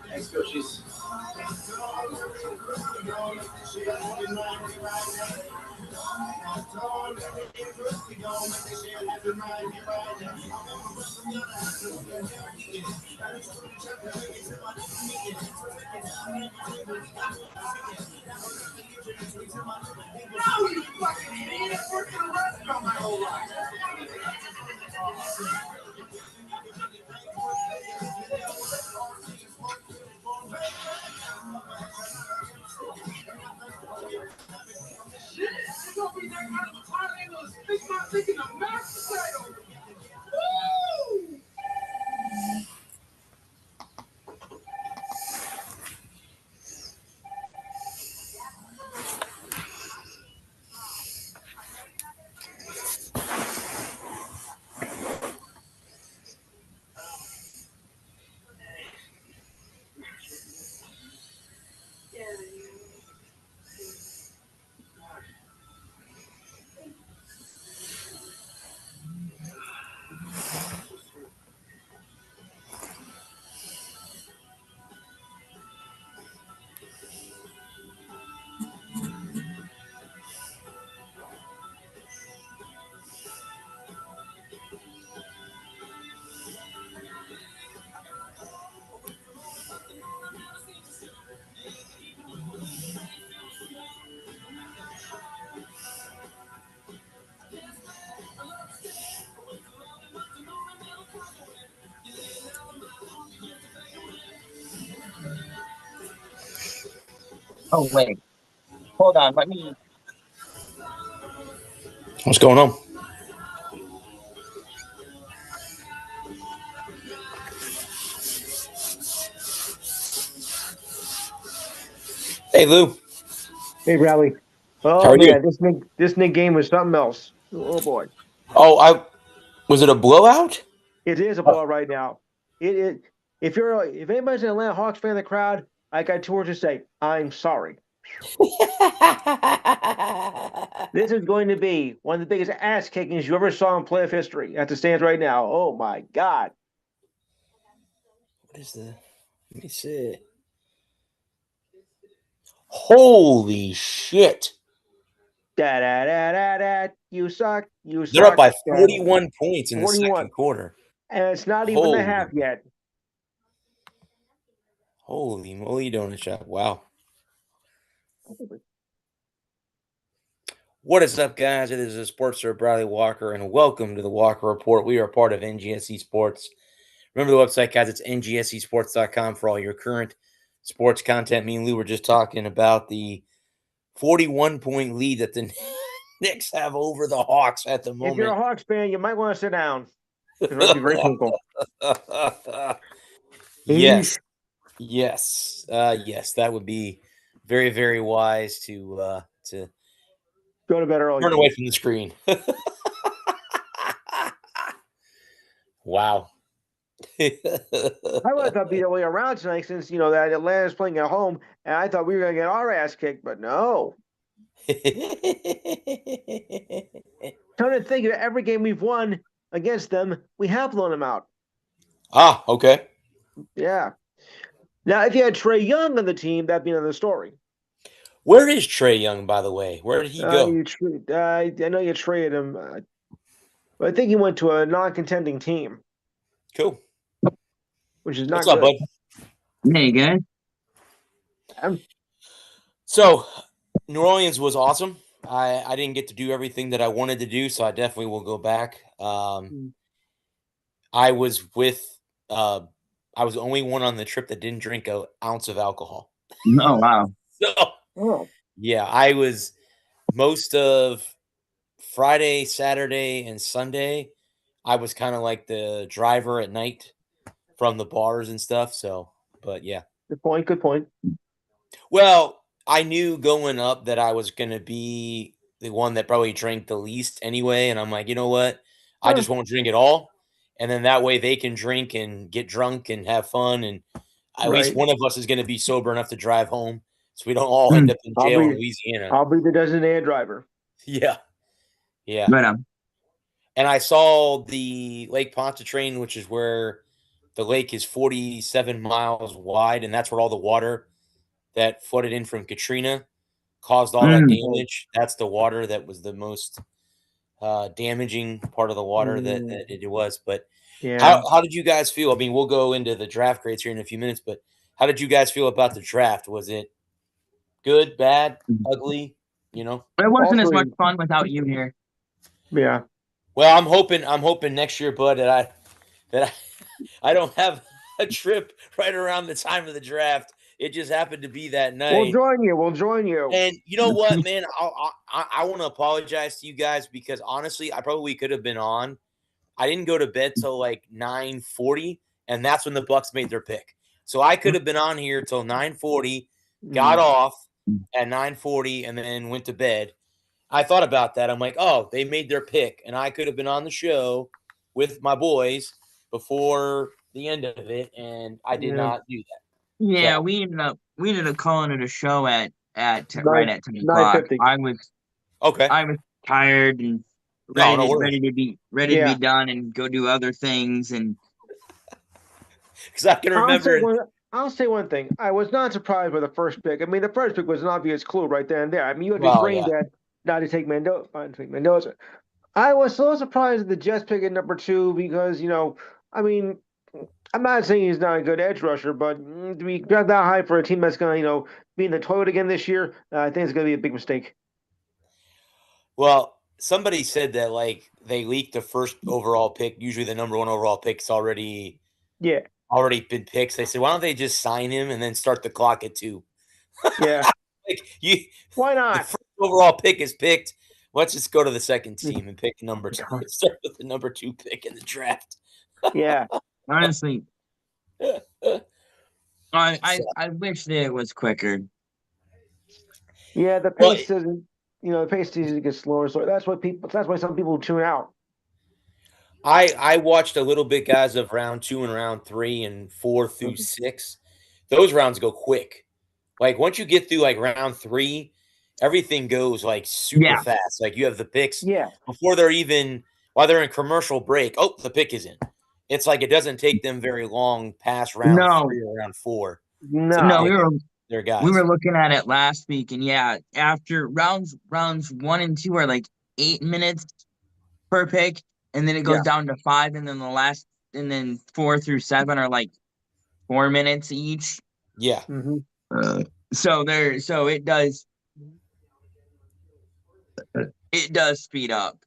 Thanks, coaches. Oh, wait. Hold on. Let me. What's going on? Hey, Lou. Hey, Bradley. How Oh, are man, you? this Nick game was something else. Oh, boy. Oh, was it a blowout? It is a blowout right now. If anybody's an Atlanta Hawks fan in the crowd, I got two words to say: I'm sorry. This is going to be one of the biggest ass kickings you ever saw in playoff history. As it stands right now. Oh my God! What is the? Let me see. Holy shit! Da da da da da. You suck. You suck. They're up by Da, 41 points in the 41. second quarter. And it's not even the half yet. Holy moly, donut shop! Wow. What is up, guys? It is a Sports Sir Bradley Walker, and welcome to the Walker Report. We are part of NGSE Sports. Remember the website, guys. It's ngsesports.com for all your current sports content. Me and Lou were just talking about the 41-point lead that the Knicks have over the Hawks at the moment. If you're a Hawks fan, you might want to sit down. It might be very painful. Yes. Yes. Yes. That would be very, very wise to go to bed early. Turn away from the screen. Wow. I would have thought the other way around tonight, since that Atlanta's playing at home, and I thought we were going to get our ass kicked, but no. Come to think of it, every game we've won against them, we have blown them out. Ah, okay. Yeah. Now, if you had Trae Young on the team, that'd be another story. Where is Trae Young, by the way? Where did he go? I know you traded him, but I think he went to a non-contending team. Cool. Which is not What's up, bud? Hey, guys. So, New Orleans was awesome. I didn't get to do everything that I wanted to do, so I definitely will go back. I was I was the only one on the trip that didn't drink an ounce of alcohol. Oh, wow. Yeah, I was most of Friday, Saturday, and Sunday. I was kind of like the driver at night from the bars and stuff. So, but yeah. Good point. Good point. Well, I knew going up that I was going to be the one that probably drank the least anyway. And I'm like, you know what? I just won't drink at all. And then that way they can drink and get drunk and have fun. And at least one of us is going to be sober enough to drive home. So we don't all end up in jail in Louisiana. I'll be the designated driver. Yeah. Yeah. Right on. And I saw the Lake Pontchartrain, which is where the lake is 47 miles wide, and that's where all the water that flooded in from Katrina caused all that damage. That's the water that was the most damaging part of the water that it was. But Yeah. how did you guys feel? I mean, we'll go into the draft grades here in a few minutes, but how did you guys feel about the draft? Was it good, bad, ugly? You know, It wasn't as much Also, fun without you here. yeah. well, I'm hoping next year, bud, I don't have a trip right around the time of the draft. It just happened to be that We'll night. join you. We'll join you. And you know what, man? I want to apologize to you guys because honestly, I probably could have been on. I didn't go to bed till like 9:40, and that's when the Bucks made their pick. So I could have been on here till 9:40, got off at 9:40, and then went to bed. I thought about that. I'm like, oh, they made their pick, and I could have been on the show with my boys before the end of it, and I did not do that. Yeah, So, we ended up calling it a show at right Nine at 10 o'clock. 9:50. okay. I was tired and No, no worries. ready to be done and go do other things. And Because I can remember. I'll say one thing. I was not surprised by the first pick. I mean, the first pick was an obvious clue right there and there. I mean, you had to be trained that not to take Mendoza. I was so surprised at the Jets pick at number 2 because, I mean, I'm not saying he's not a good edge rusher, but to be that high for a team that's going to, be in the toilet again this year, I think it's going to be a big mistake. Well, somebody said that like they leaked the first overall pick. Usually, the number 1 overall pick's already been picked. They said, why don't they just sign him and then start the clock at 2? Yeah. Why The not? first overall pick is picked. Let's just go to the second team and pick number 2. Start with the number 2 pick in the draft. Yeah. honestly, I wish that it was quicker. Yeah, the pace doesn't. The pace usually gets slower, so that's why some people tune out. I watched a little bit, guys, of round 2 and round 3 and 4 through 6. Those rounds go quick. Like once you get through like round 3, everything goes like super fast. Like you have the picks before while they're in commercial break. Oh, the pick is in. It's like it doesn't take them very long past round 3 or round 4. No, we were guys. looking at it last week, and after rounds 1 and 2 are like 8 minutes per pick, and then it goes down to 5, and then 4 through 7 are like 4 minutes each. Yeah. So it does speed up.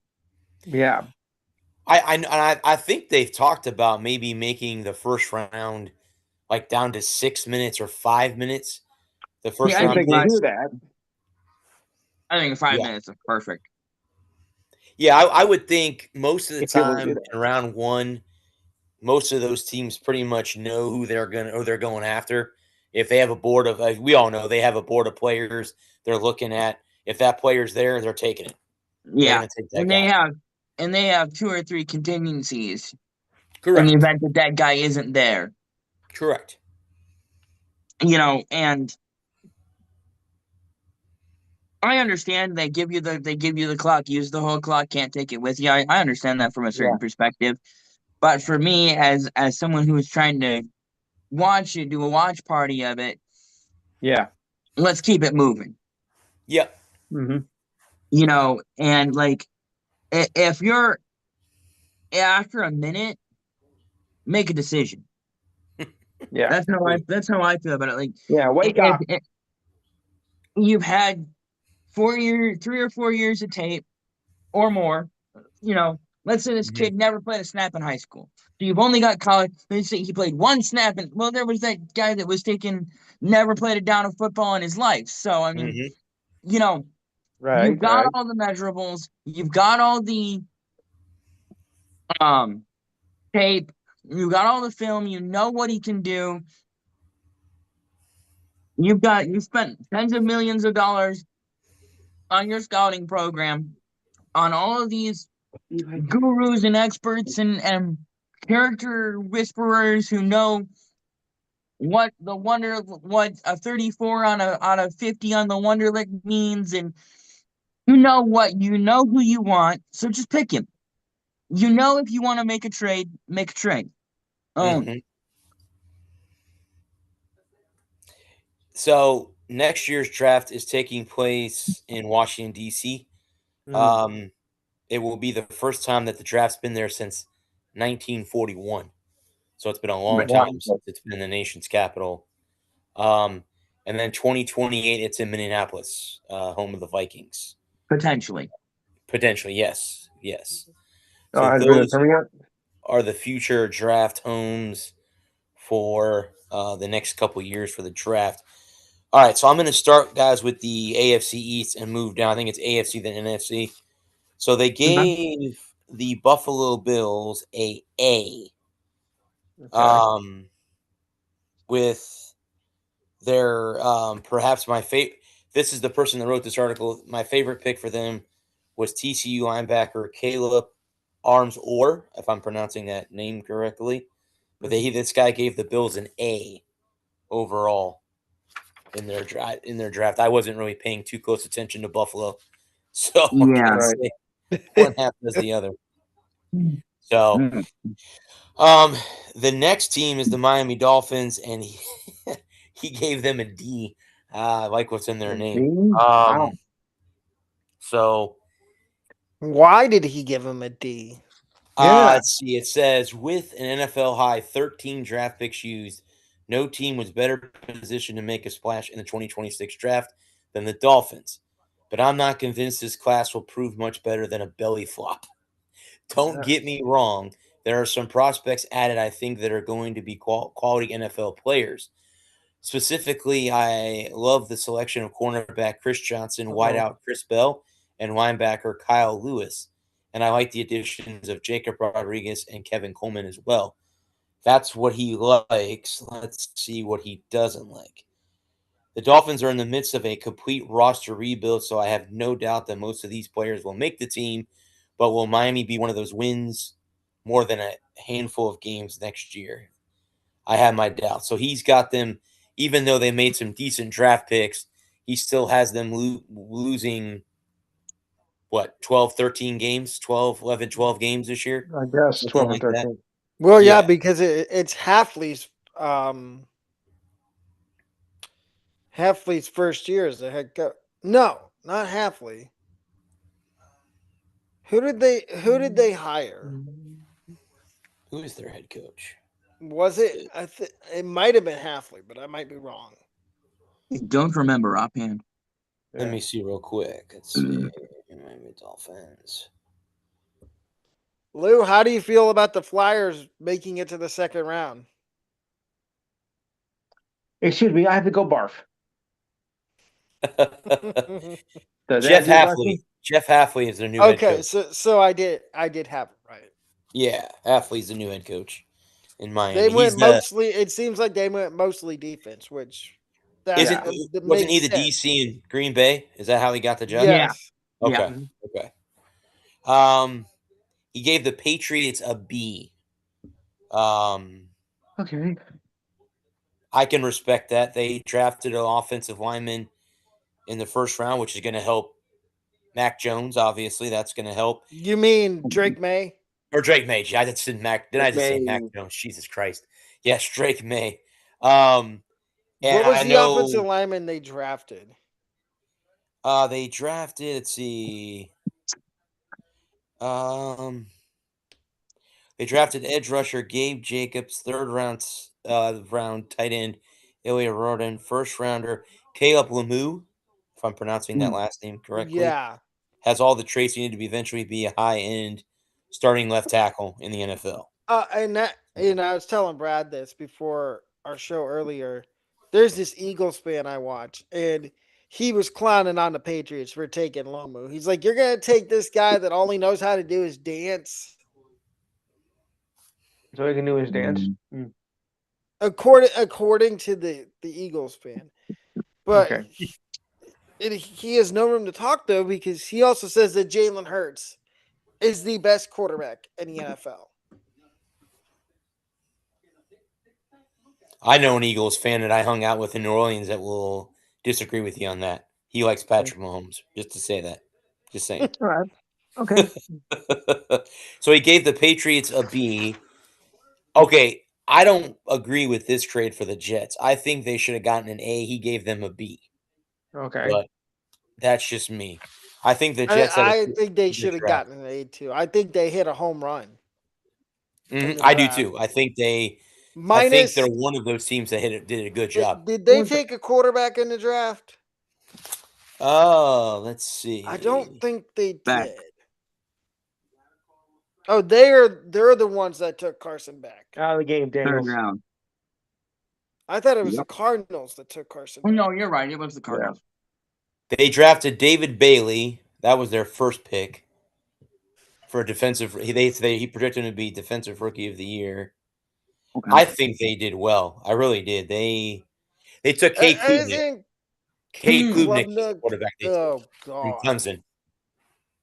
Yeah. I think they've talked about maybe making the first round like down to 6 minutes or 5 minutes. The first round. I think they do that. I think 5 minutes is perfect. Yeah, I would think most of the time in round 1, most of those teams pretty much know who they're going after. If they have a board of, like we all know, they have a board of players they're looking at. If that player's there, they're taking it. Yeah, and they have 2 or 3 contingencies. Correct. In the event that guy isn't there. Correct. And I understand they give you the clock, use the whole clock, can't take it with you. I understand that from a certain perspective. But for me, as someone who is trying to watch it, do a watch party of it, let's keep it moving. Yep. And like if you're after a minute, make a decision. That's how I feel about it. Like, wake up. You've had 3 or 4 years of tape or more. Let's say this kid never played a snap in high school. So you've only got college. Let's say he played 1 snap, and there was that guy that was never played a down of football in his life. So I mean, you've got all the measurables, you've got all the tape, you've got all the film, you know what he can do. You spent tens of millions of dollars on your scouting program, on all of these gurus and experts and character whisperers who know what a 34 on a 50 on the Wonderlic means, and you know who you want, so just pick him. if you want to make a trade, make a trade. Mm-hmm. So next year's draft is taking place in Washington, D.C. It will be the first time that the draft's been there since 1941. So it's been a long time since it's been in the nation's capital. And then 2028, it's in Minneapolis, home of the Vikings. Potentially, yes. So those are the future draft homes for the next couple years for the draft. All right, so I'm going to start, guys, with the AFC East and move down. I think it's AFC then NFC. So they gave the Buffalo Bills a A. With their perhaps my favorite. This is the person that wrote this article. My favorite pick for them was TCU linebacker Caleb Arms Orr, if I'm pronouncing that name correctly. But this guy gave the Bills an A overall in their draft. I wasn't really paying too close attention to Buffalo, so say one half does the other. So, the next team is the Miami Dolphins, and he gave them a D. I like what's in their name. So, why did he give him a D? Let's see. It says with an NFL high 13 draft picks used, no team was better positioned to make a splash in the 2026 draft than the Dolphins. But I'm not convinced this class will prove much better than a belly flop. Don't get me wrong. There are some prospects added, I think, that are going to be quality NFL players. Specifically, I love the selection of cornerback Chris Johnson, wideout Chris Bell, and linebacker Kyle Lewis. And I like the additions of Jacob Rodriguez and Kevin Coleman as well. That's what he likes. Let's see what he doesn't like. The Dolphins are in the midst of a complete roster rebuild, so I have no doubt that most of these players will make the team. But will Miami be one of those wins more than a handful of games next year? I have my doubts. So he's got them, even though they made some decent draft picks, he still has them losing, 12, 13 games, 12, 11, 12 games this year? I guess 12 and 13. That. Well, yeah, because it's Hafley's first year as a head coach. No, not Hafley. Who did they hire? Who is their head coach? Was it? It might have been Hafley, but I might be wrong. I don't remember offhand. Let me see real quick. Let's see. Miami Dolphins. Lou, how do you feel about the Flyers making it to the second round? Excuse me, I have to go barf. Jeff Hafley. Jeff Hafley is their new head coach. Okay, so I did have it right. Yeah, Hafley's the new head coach in Miami. They went mostly. It seems like they went mostly defense, which wasn't he the DC in Green Bay? Is that how he got the job? Yes. Okay. Okay. He gave the Patriots a B. Okay. I can respect that. They drafted an offensive lineman in the first round, which is going to help Mac Jones. Obviously, that's going to help. You mean Drake May? Or Drake May. I just said Mac. Did I just say Mac Jones? Jesus Christ. Yes, Drake May. What was the offensive lineman they drafted? They drafted, let's see. They drafted edge rusher Gabe Jacobs, third round tight end Ilya Rodin, first rounder Caleb Lemieux, if I'm pronouncing that last name correctly. Yeah. Has all the traits you need to eventually be a high end starting left tackle in the NFL. And I was telling Brad this before our show earlier. There's this Eagles fan I watch, and he was clowning on the Patriots for taking Lemieux. He's like, "You're gonna take this guy that only knows how to do is dance." So he can do his dance. According to the Eagles fan, but he has no room to talk though, because he also says that Jalen Hurts is the best quarterback in the NFL. I know an Eagles fan that I hung out with in New Orleans that will disagree with you on that. He likes Patrick Mahomes. Just to say that. Just saying. All right. Okay. So he gave the Patriots a B. Okay, I don't agree with this trade for the Jets. I think they should have gotten an A. He gave them a B. Okay. But that's just me. I think the Jets had I think they a should good have draft. gotten an A too. I think they hit a home run in the I do draft. too. I think they're Minus, one of those teams that did a good job. did they take a quarterback in the draft? Oh, let's see. I don't think they Back. did. Oh, they're the ones that took Carson back. Out of the game, Third Daniels. round. I thought it was the Yep. Cardinals that took Carson Oh, back. no, you're right. It was the Cardinals. They drafted David Bailey. That was their first pick for a defensive. He projected him to be defensive rookie of the year. Okay. I think they did well. I really did. They took Cade I Klubnik. think Cade Klubnik is the Klubnik- quarterback they Oh took from God. Clemson.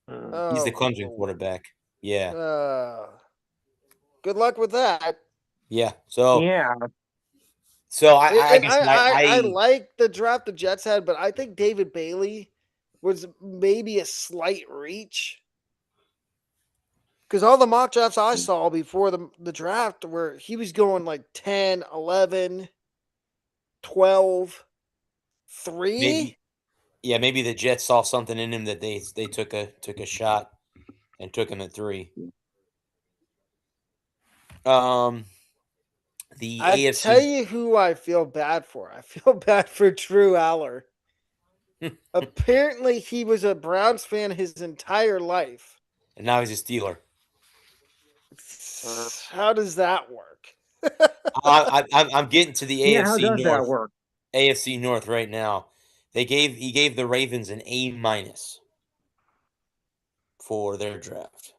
Mm. He's the Oh, Clemson Lord. quarterback. Yeah, Good luck with that. yeah. So Yeah. I And guess I like the draft the Jets had, but I think David Bailey was maybe a slight reach. Because all the mock drafts I saw before the draft were he was going like 10, 11, 12, 3. maybe the Jets saw something in him that they took a shot and took him at 3. The I AFC. tell you who I feel bad for. I feel bad for Drew Aller. Apparently, he was a Browns fan his entire life. And now he's a Steeler. How does that work? I'm getting to the Yeah, how AFC does that North. work? AFC North right now. He gave the Ravens an A- for their draft.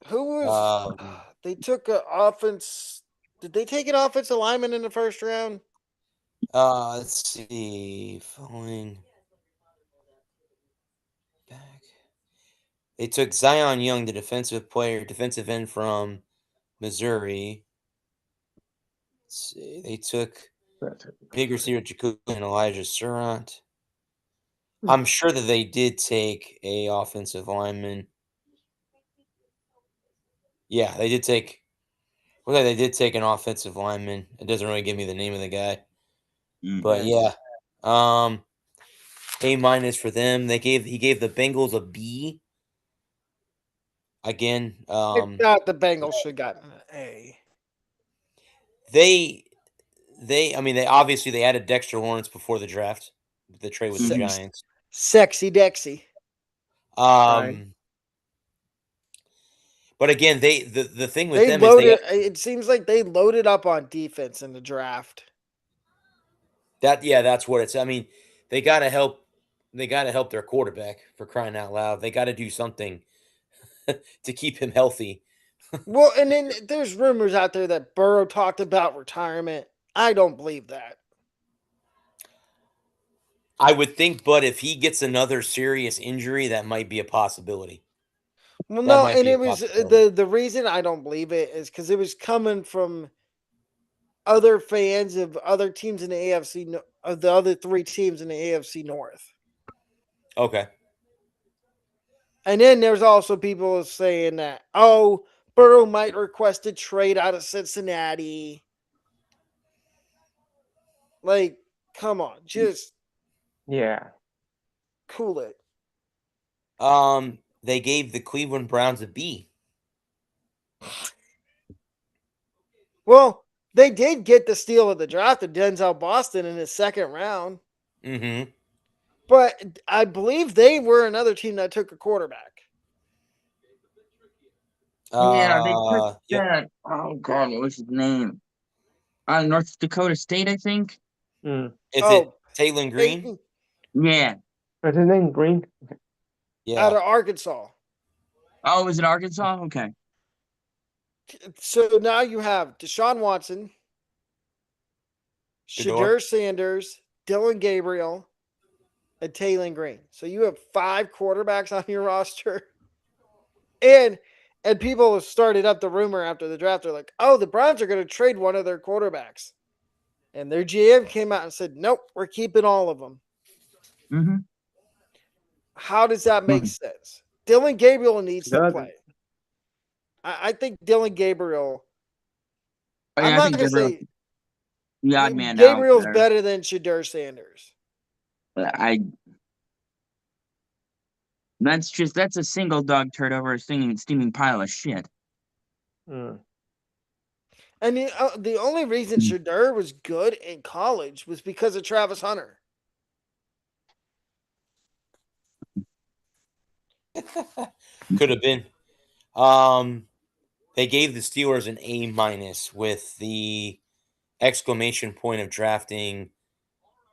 Who was they took an offense? Did they take an offensive lineman in the first round? Let's see. Falling back. They took Zion Young, the defensive end from Missouri. Let's see. They took big receiver Jacoby and Elijah Surratt. I'm sure that they did take a offensive lineman. Yeah, they did take. Well, they did take an offensive lineman. It doesn't really give me the name of the guy, but yeah. A- for them. He gave the Bengals a B. Again, I thought the Bengals should have gotten an A. they obviously they added Dexter Lawrence before the draft, the trade with the Giants. Sexy Dexy. But again, the thing with They them loaded. is It seems like they loaded up on defense in the draft. that's what it's. I mean, they got to help. They got to help their quarterback, for crying out loud. They got to do something to keep him healthy. Well, and then there's rumors out there that Burrow talked about retirement. I don't believe that. I would think, but if he gets another serious injury, that might be a possibility. Well, That no, might and be a it was possibility. the reason I don't believe it is because it was coming from other fans of other teams in the AFC, of the other 3 teams in the AFC North. Okay. And then there's also people saying that, oh, Burrow might request a trade out of Cincinnati. Like, come on, just cool it. They gave the Cleveland Browns a B. Well, they did get the steal of the draft of Denzel Boston in his second round. Mm-hmm. But I believe they were another team that took a quarterback. Yeah, they took Yep. that. Oh God, what was his name? North Dakota State, I think. Is it Taylor Green? Peyton, Yeah. What's his name? Green? Yeah. out of Arkansas. Oh, was it Arkansas? Okay. So now you have Deshaun Watson, Shadur Sanders, Dylan Gabriel, and Taylor Green. So you have 5 quarterbacks on your roster. And people have started up the rumor after the draft. They're like, oh, the Browns are going to trade one of their quarterbacks. And their GM came out and said, nope, we're keeping all of them. Mm-hmm. How does that make sense? Dylan Gabriel needs to Doesn't. play. I think Dylan Gabriel. Oh, yeah, I'm I not think going to Gabriel, say the odd man out Gabriel's there. better than Shedeur Sanders. That's a single dog turd over a steaming pile of shit. Mm. And the only reason Shedeur was good in college was because of Travis Hunter. Could have been. They gave the Steelers an A- with the exclamation point of drafting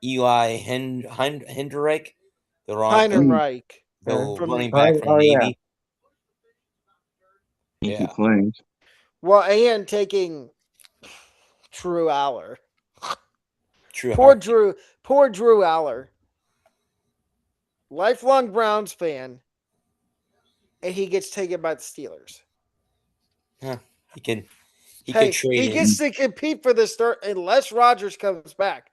Eli Hendrick, the Heinenreich running from back from Navy. He Yeah. plays. well, and taking Drew Aller. True. Poor Drew Aller. Lifelong Browns fan, and he gets taken by the Steelers. Huh. He can Hey, trade he in. gets to compete for the start unless Rodgers comes back.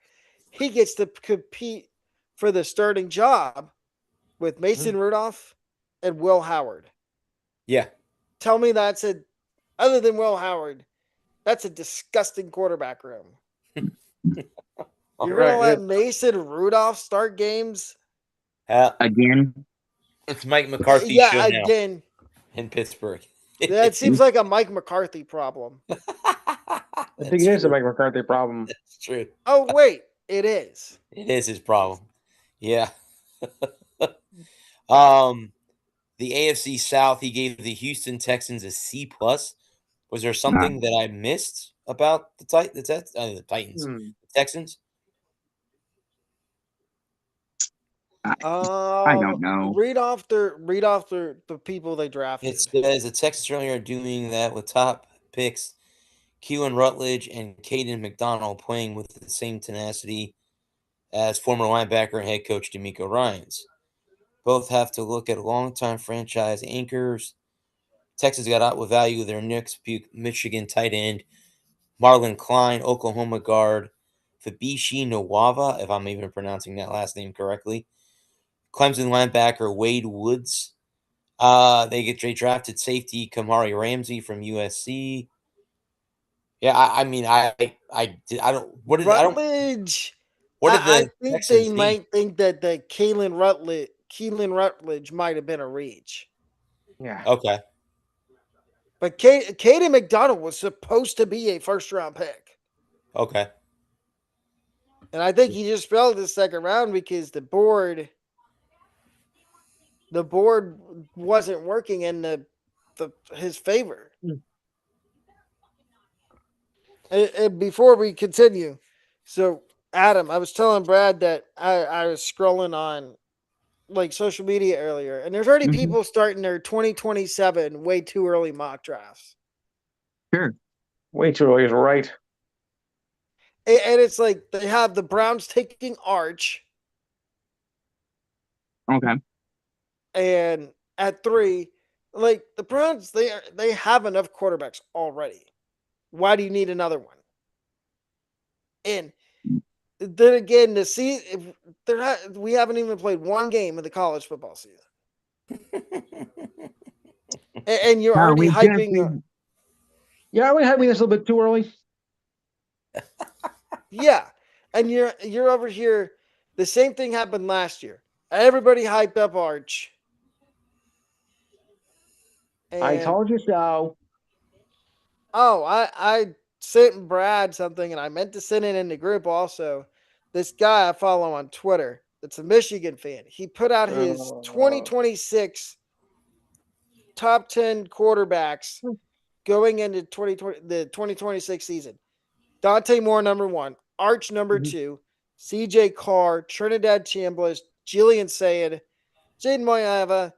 He gets to compete for the starting job with Mason Rudolph and Will Howard. Yeah. Tell me other than Will Howard, that's a disgusting quarterback room. You're gonna let Mason Rudolph start games Again? It's Mike McCarthy's show now again in Pittsburgh. That seems like a Mike McCarthy problem. I think it is a Mike McCarthy problem. That's true. Oh wait, it is. It is his problem. Yeah. The AFC South, he gave the Houston Texans a C+. Was there something that I missed about the Titans? The Texans? I don't know. Read off the people they drafted. It says the Texans certainly are doing that with top picks, Keelan Rutledge and Caden McDonald playing with the same tenacity as former linebacker and head coach D'Amico Ryans. Both have to look at longtime franchise anchors. Texas got out with value with their next Michigan tight end, Marlon Klein, Oklahoma guard, Fabishi Nawava, if I'm even pronouncing that last name correctly. Clemson linebacker Wade Woods. They drafted safety Kamari Ramsey from USC. Yeah, I don't. What did I don't? Rutledge. What did I the think Texans they need? might think that the Keelan Rutledge might have been a reach. Yeah. Okay. But Caden McDonald was supposed to be a first round pick. Okay. And I think he just fell to the second round because the board wasn't working in his favor. And before we continue, so Adam, I was telling Brad that I was scrolling on like social media earlier, and there's already people starting their 2027 way too early mock drafts. Sure. Way too early is right. And it's like they have the Browns taking Arch. Okay. And at 3, like the Browns, they have enough quarterbacks already. Why do you need another one? And then again, we haven't even played one game of the college football season, and you're already hyping. Yeah, we having this a little bit too early. Yeah, and you're over here. The same thing happened last year. Everybody hyped up Arch. I told you so. Oh, I sent Brad something, and I meant to send it in the group also. This guy I follow on Twitter, that's a Michigan fan. He put out his 2026 top 10 quarterbacks going into the 2026 season. Dante Moore, number 1. Arch, number 2. CJ Carr, Trinidad Chambliss, Jillian Sayed, Jaden Moyava,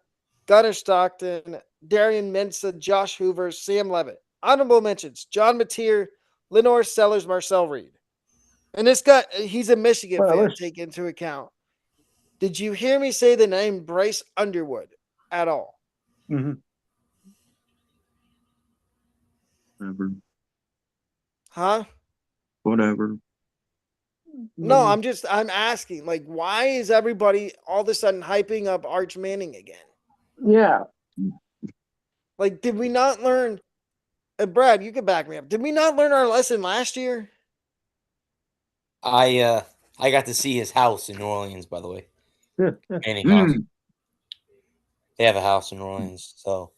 Gunnar Stockton, Darian Mensah, Josh Hoover, Sam Levitt. Honorable mentions: John Mateer, Lenore Sellers, Marcel Reed. And this guy, he's a Michigan fan, take into account. Did you hear me say the name Bryce Underwood at all? Whatever. Huh? Whatever. No, I'm asking, like, why is everybody all of a sudden hyping up Arch Manning again? Yeah. Like, did we not learn? Brad, you can back me up. Did we not learn our lesson last year? I got to see his house in New Orleans, by the way. Manning house. They have a house in New Orleans, so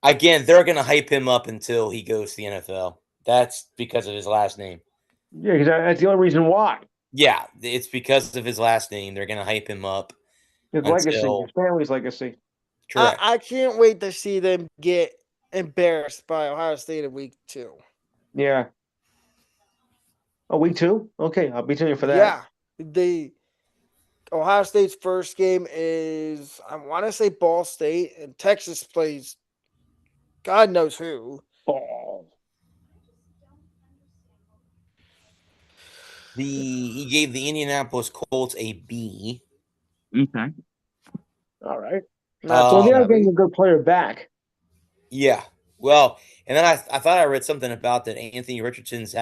again, they're gonna hype him up until he goes to the NFL. That's because of his last name. Yeah, because that's the only reason why. Yeah, it's because of his last name. They're gonna hype him up. His legacy, his family's legacy. Correct. I can't wait to see them get embarrassed by Ohio State in week 2. Yeah. Oh, week 2? Okay, I'll be tuning for that. Yeah. Ohio State's first game is, I want to say, Ball State, and Texas plays God knows who. Oh. He gave the Indianapolis Colts a B. Okay. All right. Not So too they're shabby. getting a good player back. Yeah. Well, and then I thought I read something about that Anthony Richardson's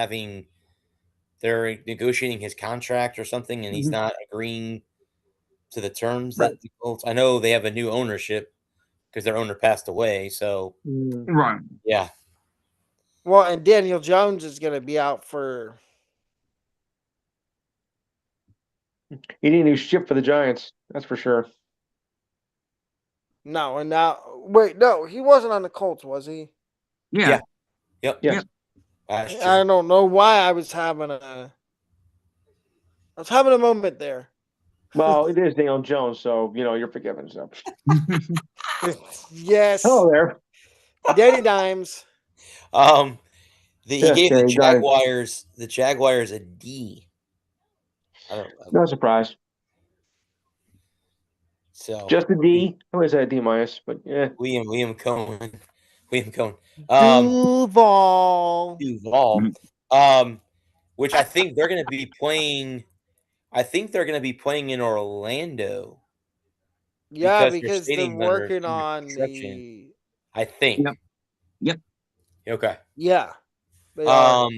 they're negotiating his contract or something, and he's not agreeing to the terms that the Colts. I know they have a new ownership because their owner passed away. So Right. yeah. Well, and Daniel Jones is going to be out for. He didn't do shit for the Giants. That's for sure. No, and now wait, no, he wasn't on the Colts, was he? Yeah. Yep. Yes. Last year. I don't know why I was having a moment there. Well, it is Daniel Jones, so you're forgiven. So. Yes. Hello there. Danny Dimes. He Yes, gave Danny the Jaguars a D. I don't know. No surprise. So Just a D. I always had a D minus, but yeah. William Cohen. Duval. Which I think they're going to be playing. I think they're going to be playing in Orlando. Yeah, their because they're stadium's under working on construction. the. I think. Yep. Okay. Yeah, they are.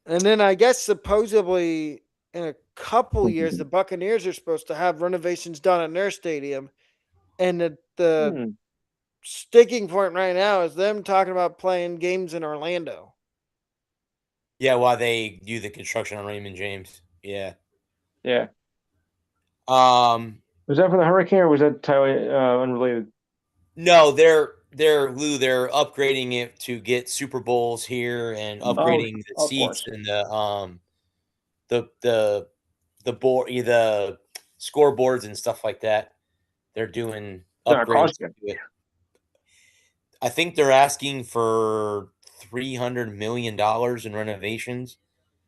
And then I guess supposedly in a couple years, the Buccaneers are supposed to have renovations done in their stadium, and the sticking point right now is them talking about playing games in Orlando. Yeah, while they do the construction on Raymond James. Yeah. Yeah. Was that for the Hurricane or was that entirely unrelated? No, they're upgrading it to get Super Bowls here and upgrading the seats and the board, the scoreboards and stuff like that. They're doing upgrades to it. I think they're asking for $300 million in renovations.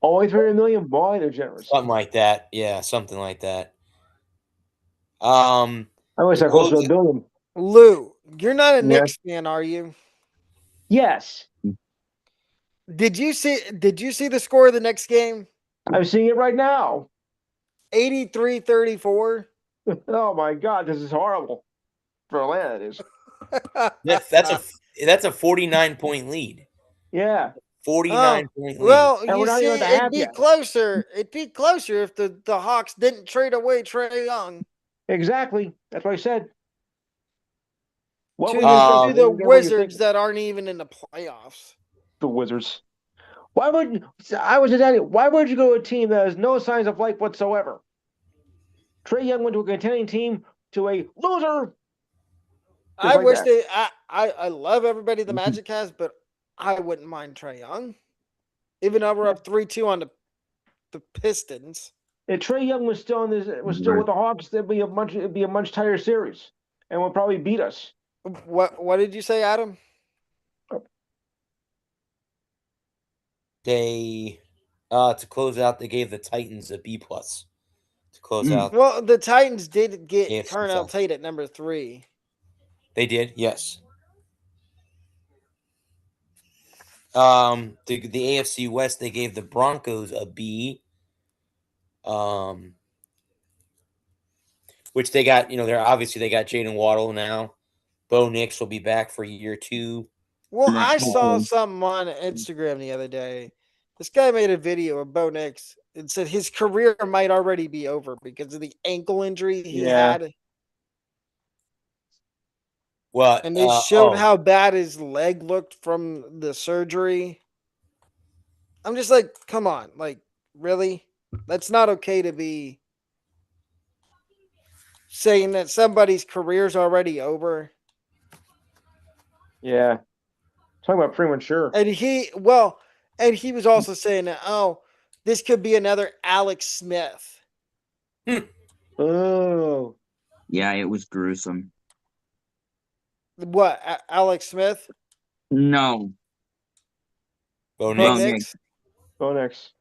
Only $300 million? Boy, they're generous. Something like that. Yeah, something like that. I always thought close to $1 billion. Lou, you're not a Knicks fan, are you? Yes. Did you see the score of the next game? I'm seeing it right now. 83-34. Oh my God, this is horrible. For Atlanta, it is. That's a 49-point lead. Yeah. 49-point lead. Well, and you see, it'd be closer. It'd be closer if the Hawks didn't trade away Trae Young. Exactly. That's what I said. What to the Wizards that aren't even in the playoffs. The Wizards. Why would you go to a team that has no signs of life whatsoever? Trae Young went to a contending team to a loser. I wish I love everybody the Magic has, but I wouldn't mind Trae Young. Even though we're up 3-2 on the Pistons. If Trae Young was still with the Hawks, it'd be a much tighter series, and would probably beat us. What did you say, Adam? They to close out, they gave the Titans a B+ to close out. Well, the Titans did get Carnell Tate at number 3. They did, yes. The AFC West, they gave the Broncos a B. Which they got, they got Jaden Waddle now. Bo Nix will be back for year 2. Well, I saw something on Instagram the other day. This guy made a video of Bo Nix and said his career might already be over because of the ankle injury he had. What? And they showed how bad his leg looked from the surgery. I'm just like, come on. Like, really? That's not okay to be saying that somebody's career's already over. Yeah. Talking about premature. And he was also saying that, oh, this could be another Alex Smith. Oh. Yeah, it was gruesome. What, Alex Smith? No. Bo Bo Nix. Nix? Bo Nix.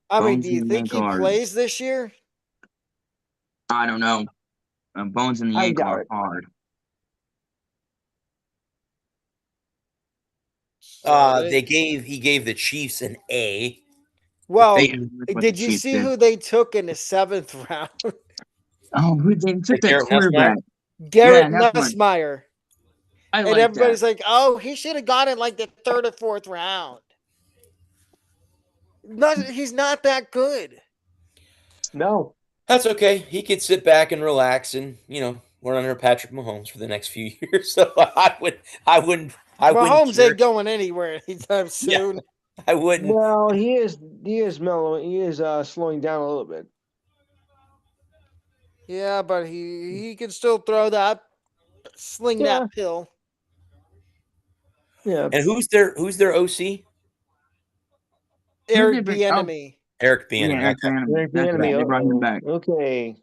I mean, Bones do you in the think he ankle are- plays this year? I don't know. Bones in the I ankle doubt are it. hard. He gave the Chiefs an A. Well, That's what did the you Chiefs see did. who they took in the 7th round? Oh, who they took that Garrett quarterback? Garrett Yeah, that's one. Nussmeier. I And like everybody's that. like, oh, he should have gone in like the 3rd or 4th round. He's not that good. No. That's okay. He could sit back and relax and, we're under Patrick Mahomes for the next few years. So I wouldn't Mahomes care. ain't going anywhere anytime soon. Yeah, I wouldn't. Well, he is mellowing. He is slowing down a little bit. Yeah, but he can still throw that, sling that pill. Yeah. And who's their OC? Eric Bieniemy. Eric Bieniemy. Yeah, Eric Bieniemy. Eric That's Bieniemy. right. They brought him back. Okay.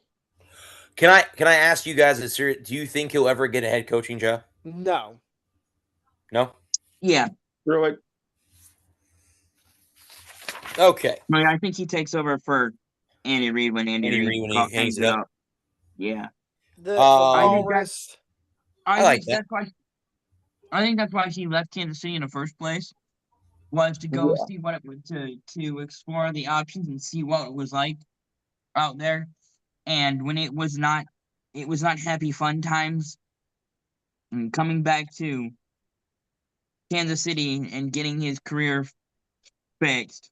Can I ask you guys a serious? Do you think he'll ever get a head coaching job? No. No. Yeah. Really? Okay. I mean, I think he takes over for Andy Reid when Andy Reid when he hangs it up. Yeah. The I think walrus. I like that. I think that's why he left Kansas City in the first place, was to go see what it would to explore the options and see what it was like out there. And when it was not happy fun times, and coming back to Kansas City and getting his career fixed.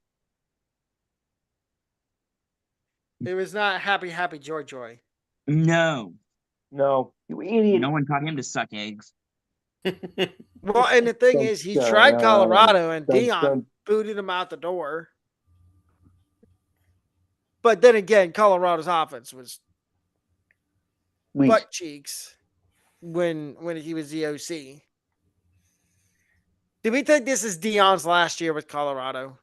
It was not happy joy. No. No. You idiot. No one taught him to suck eggs. Well, and the thing is, he tried Colorado and Dion booted him out the door. But then again, Colorado's offense was butt cheeks when he was the OC. Do we think this is Dion's last year with Colorado?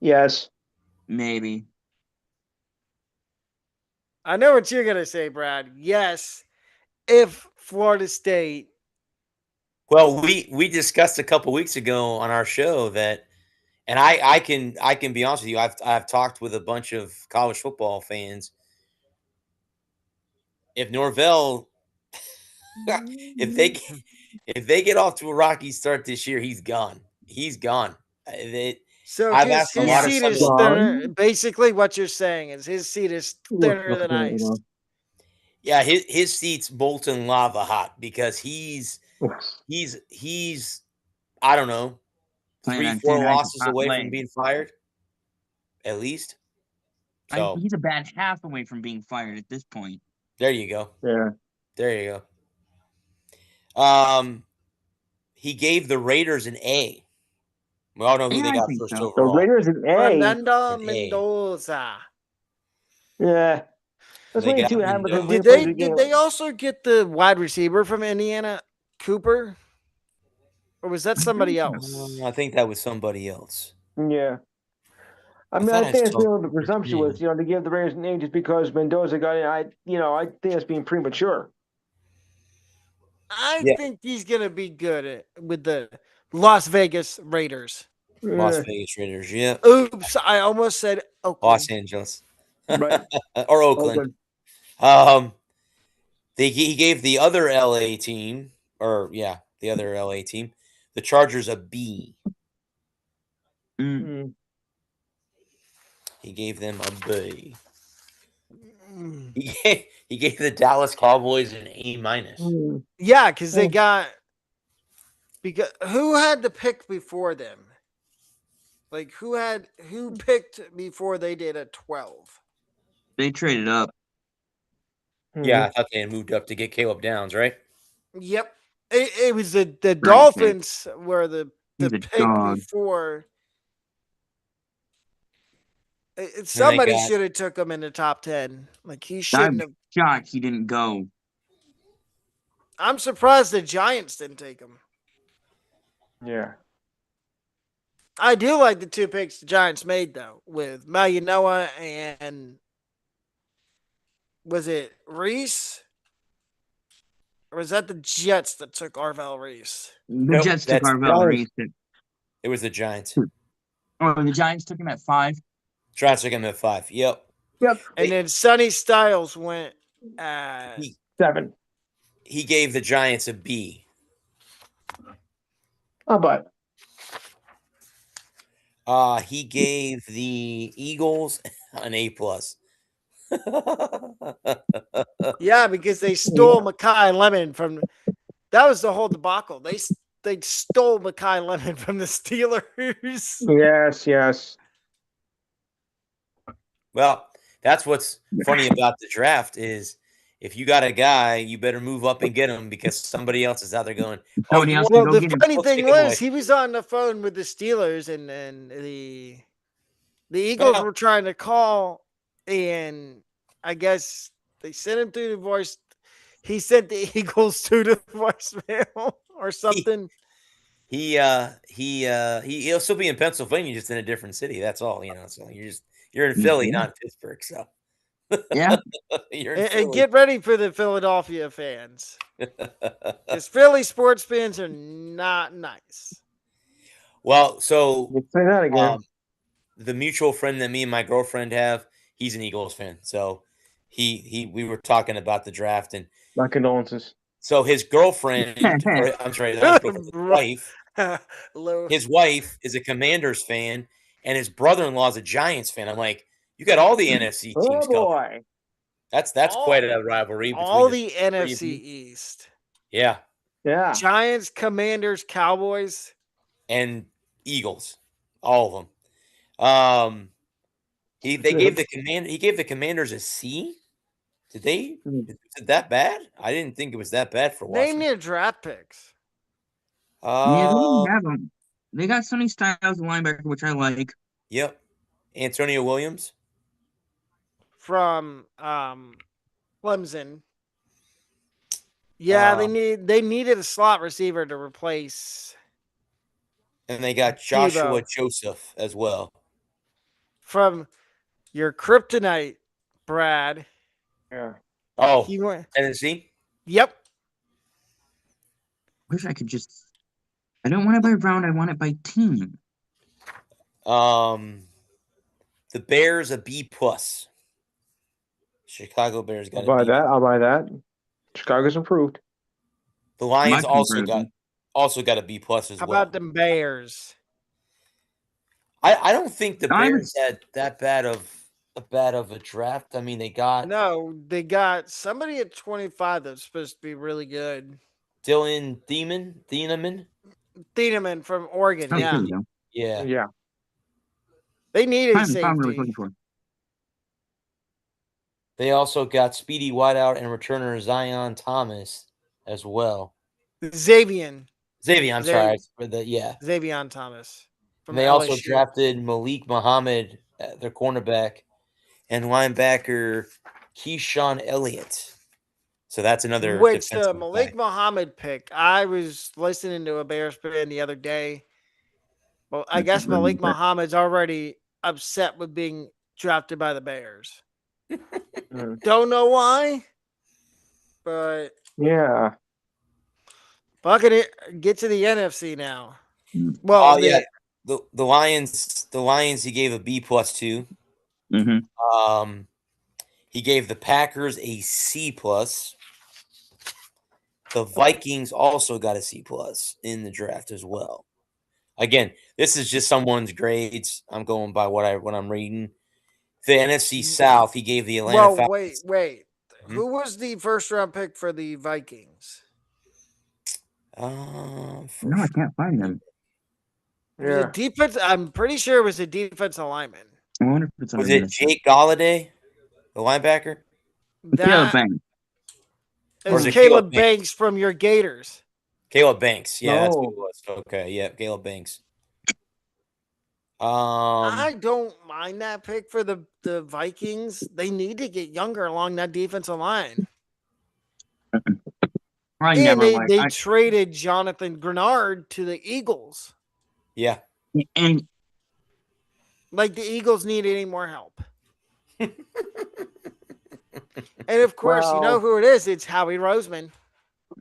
Yes. Maybe. I know what you're going to say, Brad. Yes, if Florida State. Well, we discussed a couple weeks ago on our show that, and I can be honest with you. I've talked with a bunch of college football fans. If Norvell, if they get off to a rocky start this year, he's gone. He's gone. So I've his asked a lot of seat is thinner. Basically, what you're saying is his seat is thinner than ice. Yeah, his seat's molten lava hot because he's I don't know, 3-4 losses away from being fired, at least. So he's a bad half away from being fired at this point. There you go. Yeah. There you go. He gave the Raiders an A. We all know who they got first overall. The Raiders an A. Fernando Mendoza. Yeah. Let's wait and see what happens. Did they also get the wide receiver from Indiana, Cooper? Or was that somebody else? I think that was somebody else. Yeah. I mean, I think it's being a little bit presumptuous, to give the Raiders an A just because Mendoza got in. I think it's being premature. I think he's going to be good with the Las Vegas Raiders. Las Vegas Raiders, yeah. Oops, I almost said Oakland. Los Angeles. Right. Or Oakland. He gave the other LA team, the other LA team, the Chargers, a B. Mm. He gave them a B. He gave the Dallas Cowboys an A-. Yeah, because they got who had the pick before them? Like who picked before they did at 12? They traded up. Yeah, I thought they had moved up to get Caleb Downs, right? Yep. It was the pick. Dolphins were the He's a pick dog. before. they Somebody got- should have took him in the top 10. Like he I'm shouldn't have. shocked he didn't go. I'm surprised the Giants didn't take him. Yeah. I do like the 2 picks the Giants made though, with Malinoa and was it Reese? Or was that the Jets that took Arvell Reese? The Nope, Jets took that's Arvell Reese. It was the Giants. Oh, the Giants took him at 5. Giants took him at 5. Yep. And then Sonny Styles went at 7. He gave the Giants a B. Oh, but He gave the Eagles an A+. yeah, because they stole Mekhi Lemon from. That was the whole debacle. They stole Mekhi Lemon from the Steelers. yes. Well, that's what's funny about the draft is if you got a guy, you better move up and get him because somebody else is out there going, Somebody else Well, can go the get him. funny Let's thing take him away. was he was on the phone with the Steelers and the Eagles were trying to call, and I guess they sent him through the voice. He sent the Eagles to the voicemail or something. He'll still be in Pennsylvania, just in a different city. That's all, So you're in Philly, not Pittsburgh. So Yeah. you're in And Philly. get ready for the Philadelphia fans, because Philly sports fans are not nice. Well, so Let's say that again. the mutual friend that me and my girlfriend have, he's an Eagles fan. So we were talking about the draft, and My condolences. so his girlfriend, I'm sorry, not his girlfriend, his wife is a Commanders fan, and his brother-in-law is a Giants fan. I'm like, you got all the NFC Oh teams covered. boy. That's quite a rivalry between All the NFC East. Yeah. Yeah. Giants, Commanders, Cowboys, and Eagles, all of them. He gave the Commanders a C. Is it that bad? I didn't think it was that bad for name Washington. their draft picks. Yeah, they didn't have them. They got Sonny Styles, the linebacker, which I like. Yep. Antonio Williams From Clemson. Yeah, they needed a slot receiver to replace. And they got Joshua Joseph as well. From your kryptonite, Brad. Yeah. Oh, Tennessee? Yep. Wish I could just. I don't want it by round. I want it by team. The Bears a B+. Chicago Bears got I'll buy that. Chicago's improved. The Lions also got a B+ as well. How about them Bears? I don't think the Bears had that bad of a draft. I mean, they got somebody at 25 that's supposed to be really good. Dylan Thieneman from Oregon. Yeah. They needed safety. They also got speedy wideout and returner Zion Thomas as well. Xavier, sorry. Xavier Thomas. And they also drafted Malik Muhammad, their cornerback, and linebacker Keyshawn Elliott. So that's another. Which the Malik Muhammad pick, I was listening to a Bears fan the other day. Well, I guess Malik Muhammad's already upset with being drafted by the Bears. Don't know why, but yeah. Mm. Get to the NFC now. Well, the Lions. He gave a B+ to. Mm-hmm. He gave the Packers a C+. The Vikings also got a C+ in the draft as well. Again, this is just someone's grades. I'm going by what I'm reading. The NFC South, he gave the Atlanta Falcons. Wait. Who was the first round pick for the Vikings? No, I can't find them. The defense, I'm pretty sure it was a defensive lineman. I wonder if it's Was it Jake Galladay, the linebacker? Caleb That Banks. Or is is it Caleb Banks from your Gators. Caleb Banks. Yeah, that's No. who it was. Okay, yeah, Caleb Banks. I don't mind that pick for the Vikings. They need to get younger along that defensive line. And they traded Jonathan Grenard to the Eagles. Yeah. And like the Eagles need any more help. And of course, you know who it is. It's Howie Roseman.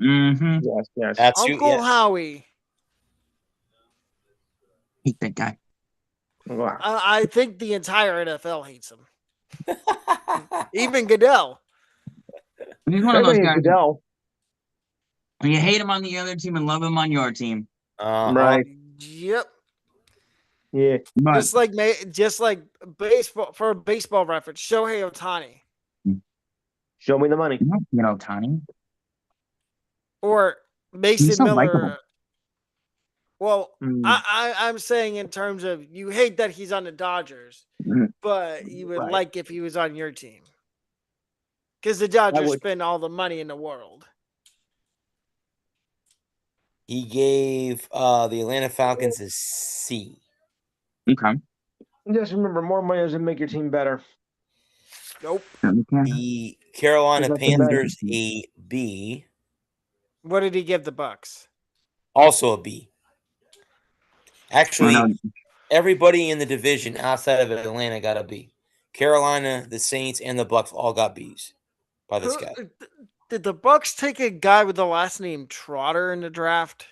Mm-hmm. Yes. That's Uncle Howie. Hate that guy. I think the entire NFL hates him. Even Goodell. He's one of those guys. Goodell. You hate him on the other team and love him on your team. Right. Yep. Yeah. Just like baseball, for a baseball reference, Shohei Ohtani. Show me the money. You know, Ohtani. Or Mason so Miller. likable. Well, I'm saying in terms of you hate that he's on the Dodgers, but you would like if he was on your team. Because the Dodgers spend all the money in the world. He gave the Atlanta Falcons a C. Okay. Just remember, more money doesn't make your team better. Nope. The Carolina Panthers a B. What did he give the Bucks? Also a B. Actually, everybody in the division outside of Atlanta got a B. Carolina, the Saints, and the Bucks all got Bs by this guy. Did the Bucks take a guy with the last name Trotter in the draft?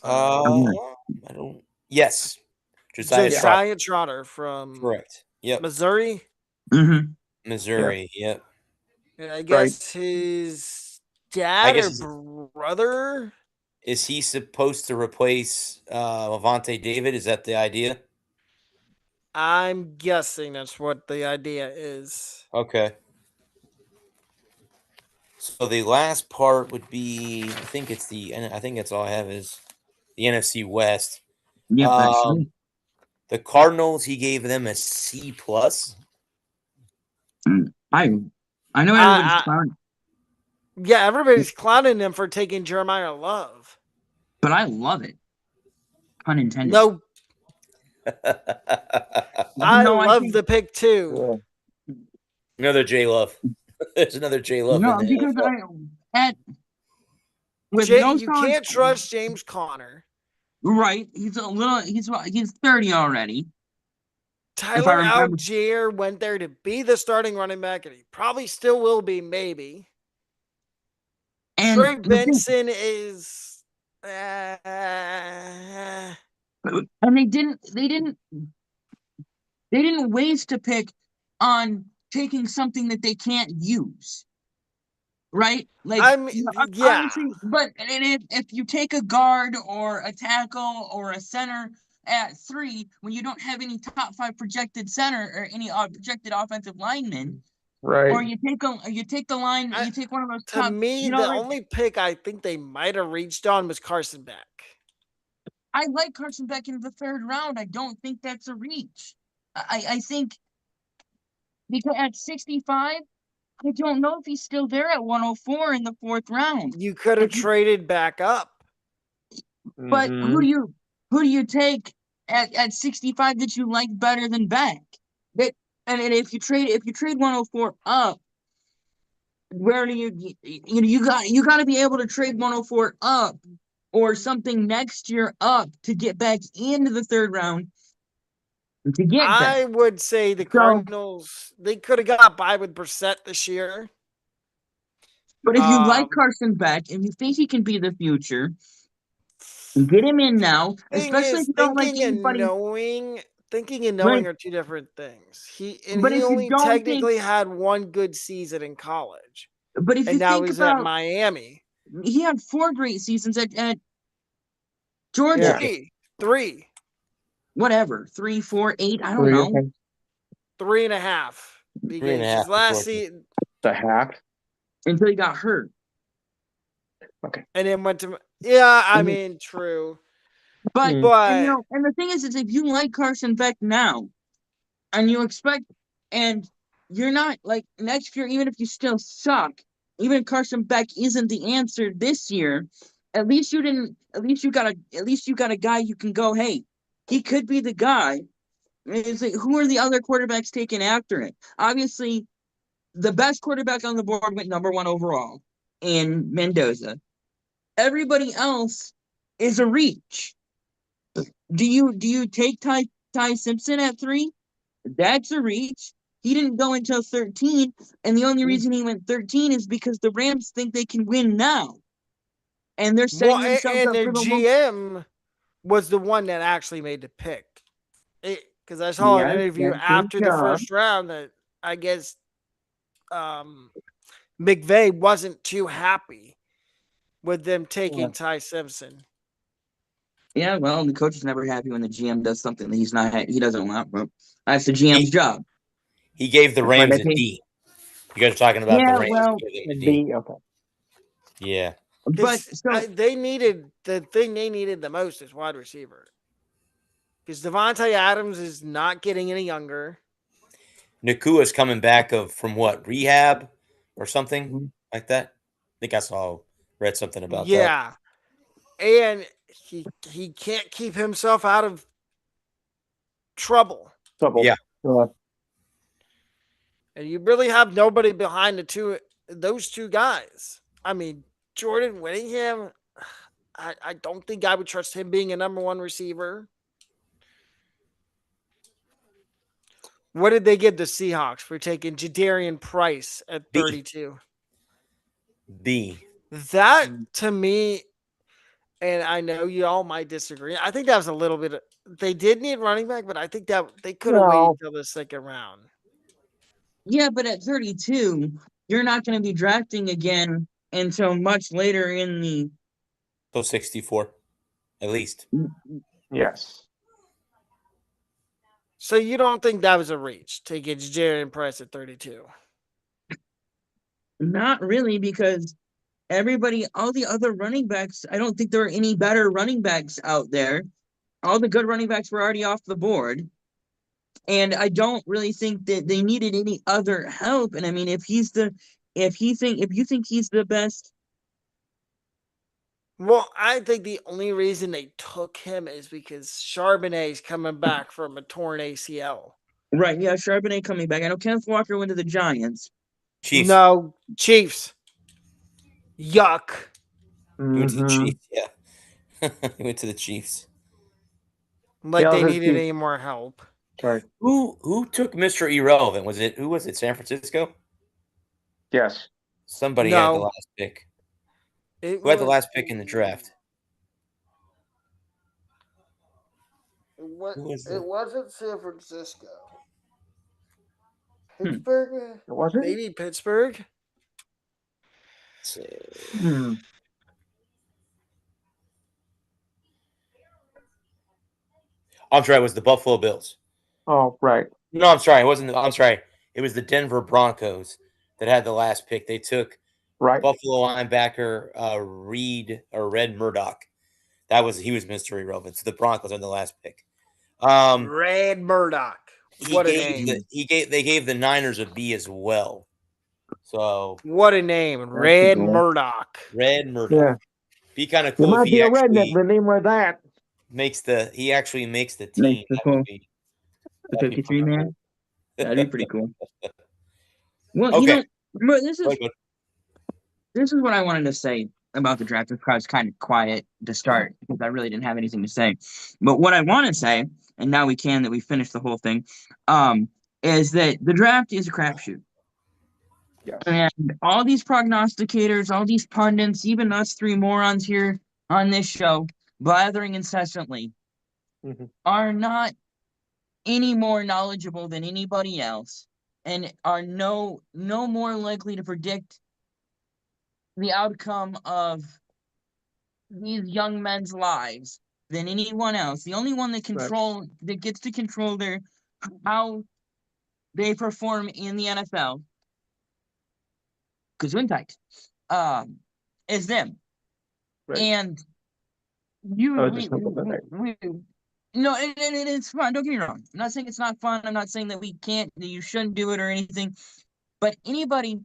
I don't. Yes, Josiah Trotter from correct. Yep, Missouri. Mm-hmm. Missouri. Yep. And I guess his dad or brother. Is he supposed to replace Levante David? Is that the idea? I'm guessing that's what the idea is. Okay. So the last part would be, I think that's all I have is the NFC West. Yep, actually. The Cardinals, he gave them a C+. I know everybody's clowning. Yeah, everybody's clowning them for taking Jeremiah Love. But I love it. Pun intended. No. I love the pick too. Yeah. Another J Love. There's another J Love. No, in there. Because you can't trust James Conner. Right. He's 30 already. Tyler Algier went there to be the starting running back, and he probably still will be, maybe. And Trey Benson is and they didn't waste a pick on taking something that they can't use. Right? Honestly, but if you take a guard or a tackle or a center at 3 when you don't have any top 5 projected center or any projected offensive linemen, right? Or you take one of those top. To me, the only pick I think they might have reached on was Carson Beck. I like Carson Beck in the 3rd round. I don't think that's a reach. I think because at 65. I don't know if he's still there at 104 in the 4th round. You could have traded back up. But who do you take at 65 that you like better than Beck? And if you trade 104 up, where do you got to be able to trade 104 up or something next year up to get back into the 3rd round. I would say the Cardinals, they could have got by with Brissett this year. But if you like Carson Beck and you think he can be the future, get him in now. Especially if you don't like anybody. Thinking and knowing are two different things. He only technically had one good season in college. But if you think about at Miami, he had 4 great seasons at Georgia. 3. Whatever, 3, 4, 8. I don't know. 3.5. Because last season, the half until he got hurt. Okay. And then went to I mean, true. But But and the thing is if you like Carson Beck now, and you expect, and you're not like next year, even if you still suck, even if Carson Beck isn't the answer this year, at least you didn't. At least you got a guy you can go. Hey, he could be the guy. It's like, who are the other quarterbacks taking after it? Obviously, the best quarterback on the board went number 1 overall in Mendoza. Everybody else is a reach. Do you take Ty Simpson at 3? That's a reach. He didn't go until 13, and the only reason he went 13 is because the Rams think they can win now, and they're setting themselves and up their for the GM was the one that actually made the pick. Because I saw an Yes, interview that's his after the job. first round that I guess McVay wasn't too happy with them taking Ty Simpson. Yeah, well, the coach is never happy when the GM does something that he doesn't want, but that's the GM's job. He gave the Rams a think, D. You guys are talking about the Rams. Well, D. Okay. Yeah. But so they needed the thing they needed the most is wide receiver. Because Devontae Adams is not getting any younger. Nakua's coming back from what, rehab or something like that? I think I read something about that. Yeah. And he can't keep himself out of trouble. Yeah. And you really have nobody behind those two guys. I mean, Jordan Whittingham, I don't think I would trust him being a number 1 receiver. What did they give the Seahawks for taking Jadarian Price at 32? B. That, to me, and I know you all might disagree, I think that was a little bit. They did need running back, but I think that they could have waited until the second round. Yeah, but at 32, you're not going to be drafting again until much later in the. So 64, at least. Yes. So you don't think that was a reach to get Jadarian Price at 32? Not really, because all the other running backs, I don't think there are any better running backs out there. All the good running backs were already off the board. And I don't really think that they needed any other help. And I mean, if you think he's the best. Well, I think the only reason they took him is because Charbonnet's coming back from a torn ACL. Right, yeah, Charbonnet coming back. I know Kenneth Walker went to the Giants. Chiefs. No, Chiefs. Yuck. He went to the Chiefs, yeah. He went to the Chiefs. Like they needed any more help. Right. Who took Mr. Irrelevant? Who was it? San Francisco? Yes. Somebody had the last pick. Who had the last pick in the draft? It wasn't San Francisco. Pittsburgh? Was it? Maybe Pittsburgh? I'm sorry, it was the Buffalo Bills. Oh, right. No, I'm sorry. It wasn't. I'm sorry. It was the Denver Broncos that had the last pick. They took Buffalo linebacker Red Murdoch. He was Mr. Irrelevant. So the Broncos on the last pick. Red Murdoch. What a name. They gave the Niners a B as well. So what a name. Red Murdoch. Red Murdoch. Yeah. Be kind of cool. It might be a redneck, but a name like that. He actually makes the team. The 53 man. That'd be pretty cool. Well, okay. This is what I wanted to say about the draft. I was kind of quiet to start because I really didn't have anything to say. But what I want to say, and now we finished the whole thing, is that the draft is a crapshoot. Yes. And all these prognosticators, all these pundits, even us 3 morons here on this show, blathering incessantly, are not any more knowledgeable than anybody else, and are no more likely to predict the outcome of these young men's lives than anyone else. The only one that gets to control how they perform in the NFL, Gesundheit, is them. Right. And No, and it's fun. Don't get me wrong. I'm not saying it's not fun. I'm not saying that you shouldn't do it or anything. But anybody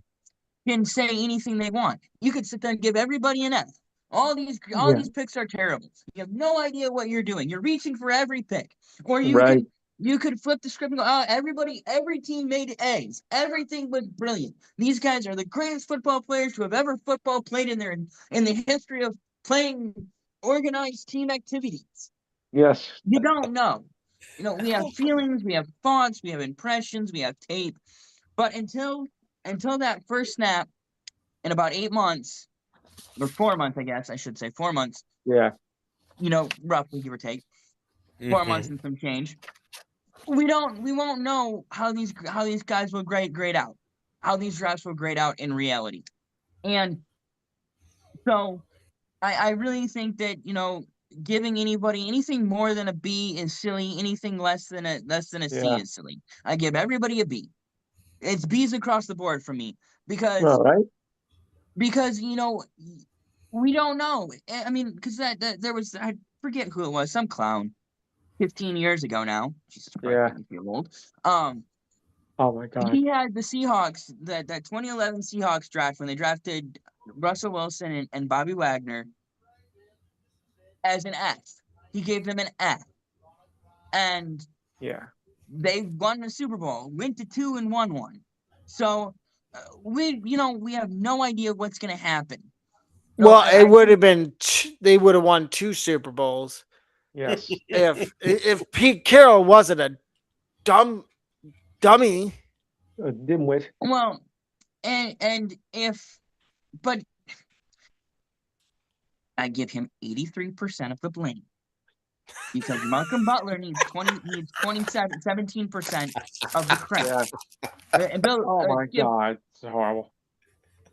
can say anything they want. You could sit there and give everybody an F. All these picks are terrible. You have no idea what you're doing. You're reaching for every pick. Or you could flip the script and go, oh, every team made A's. Everything was brilliant. These guys are the greatest football players who have ever football played in the history of playing organized team activities. Yes. You don't know. We have feelings, we have thoughts, we have impressions, we have tape. But until that first snap in about 8 months, or 4 months, I guess I should say 4 months. Yeah. Roughly give or take 4 months and some change. We won't know how these guys will grade out, how these drafts will grade out in reality. And so I really think that, giving anybody anything more than a B is silly. Anything less than a C is silly. I give everybody a B. It's B's across the board for me because we don't know. I mean, because that there was, I forget who it was, some clown 15 years ago now. Jesus Christ, I feel old. Oh my God. He had the Seahawks, that 2011 Seahawks draft when they drafted Russell Wilson and Bobby Wagner as an F. He gave them an F. And they won the Super Bowl, went to 2 and won 1. So we have no idea what's going to happen. Well, it would have been they would have won 2 Super Bowls. Yes. If Pete Carroll wasn't a dummy, a dimwit. Well, but I give him 83% of the blame. Because Malcolm Butler needs 17% of the credit. And Bill, oh my God, it's horrible.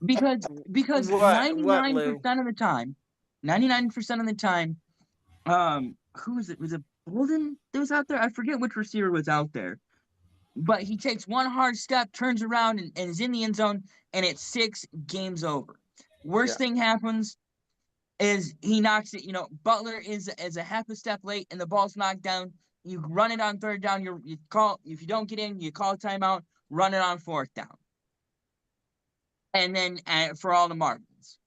Because 99% of the time, 99% of the time, who was it? Was it Bolden that was out there? I forget which receiver was out there. But he takes one hard step, turns around, and is in the end zone, and it's 6 games over. Worst thing happens is he knocks it. Butler is a half a step late, and the ball's knocked down. You run it on 3rd down. You call, if you don't get in, you call a timeout. Run it on 4th down, and then for all the marbles.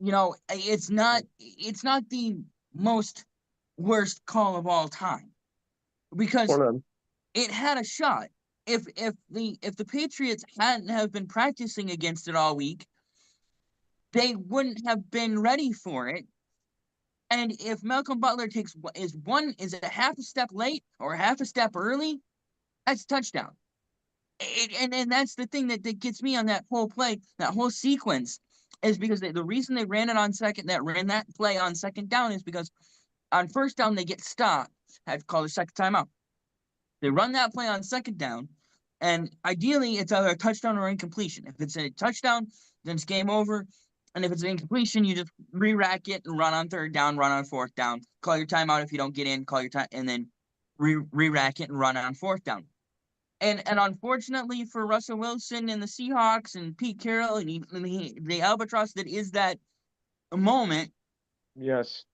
It's not the most worst call of all time because it had a shot. If the Patriots hadn't have been practicing against it all week, they wouldn't have been ready for it. And if Malcolm Butler is a half a step late or half a step early, that's a touchdown. And that's the thing that gets me on that whole play, that whole sequence, is because the reason they ran that play on 2nd down is because on 1st down they get stopped, had to call a second timeout. They run that play on 2nd down, and ideally it's either a touchdown or incompletion. If it's a touchdown, then it's game over. And if it's an incompletion, you just re-rack it and run on 3rd down, run on 4th down. Call your timeout if you don't get in, call your time, and then re-rack it and run on 4th down. And unfortunately for Russell Wilson and the Seahawks and Pete Carroll and the albatross that is that moment. Yes.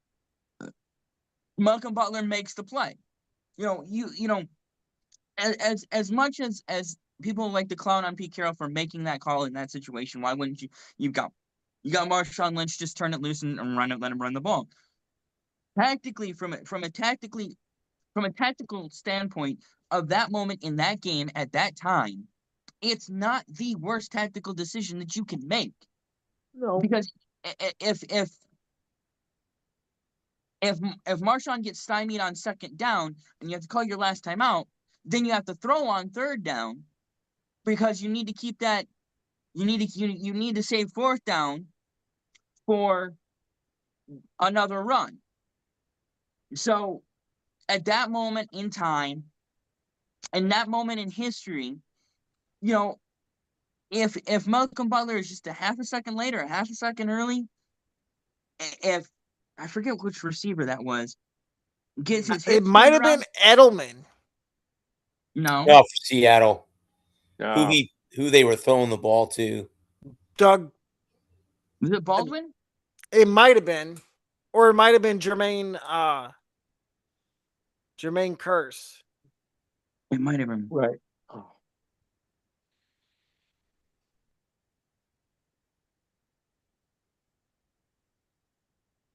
Malcolm Butler makes the play. As much as people like to clown on Pete Carroll for making that call in that situation, why wouldn't you? You got Marshawn Lynch, just turn it loose and run it, let him run the ball. Tactically, from a tactical standpoint of that moment in that game at that time, it's not the worst tactical decision that you can make. No. Because if Marshawn gets stymied on 2nd down and you have to call your last timeout, then you have to throw on 3rd down because you need to keep that. You need to save 4th down for another run. So at that moment in time, and that moment in history, if Malcolm Butler is just a half a second later, a half a second early, if I forget which receiver that was, gets his hips, it might have been Edelman. No, for Seattle. No. Who they were throwing the ball to? Doug. Was it Baldwin? It might have been, or it might have been Jermaine Curse. It might have been. Right. Oh.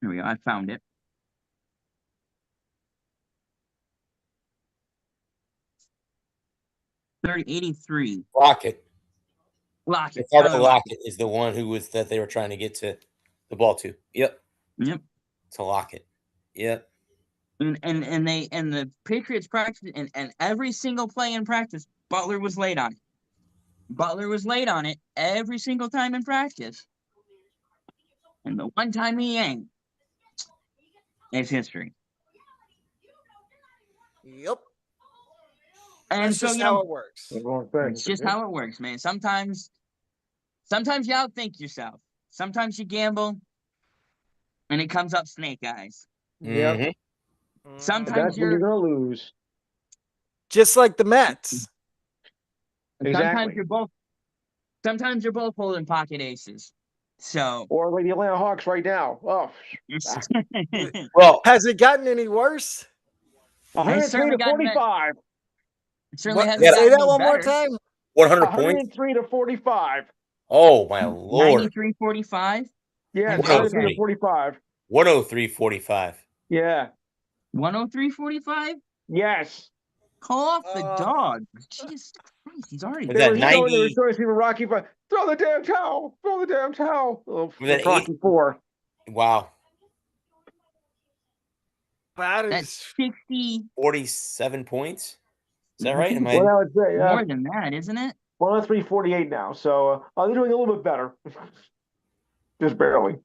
Here we go. I found it. 83. Lockett. Lockett. Ricardo Lockett is the one that they were trying to get to the ball to. Yep. To Lockett. Yep. And the Patriots practice and every single play in practice, Butler was late on it. Butler was late on it every single time in practice. And the one time he ain't, it's history. Yep. And that's so just how it works. It's just how it works, man. Sometimes you outthink yourself. Sometimes you gamble, and it comes up snake eyes. Yep. Sometimes when you're gonna lose. Just like the Mets. Exactly. Sometimes you're both holding pocket aces. So, or like the Atlanta Hawks right now. Oh, well, has it gotten any worse? 103 to 45. It certainly hasn't say that any one better. more time. 100 points. 103 to 45. Oh my lord. 93-45. Yeah, 103 to 45. 103-45. Yeah. 103-45. Yes. Call off the dog. Jesus Christ, he's already. That 90. They were showing Rocky, but throw the damn towel. Throw the damn towel. Oh, that Rocky 4. Wow. That's 47 points. Is that right? Well, I would say more than that, isn't it? 103-48 now. So they're doing a little bit better. Just barely.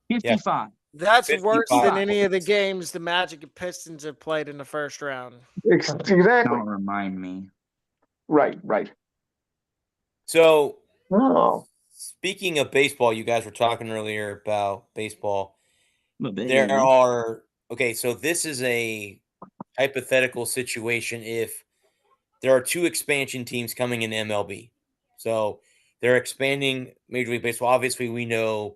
55. Yeah. That's 55. worse than any of the games the Magic and Pistons have played in the first round. Exactly. Don't remind me. Right. So, speaking of baseball, you guys were talking earlier about baseball. So this is a hypothetical situation if there are two expansion teams coming in MLB. So they're expanding Major League Baseball. Obviously, we know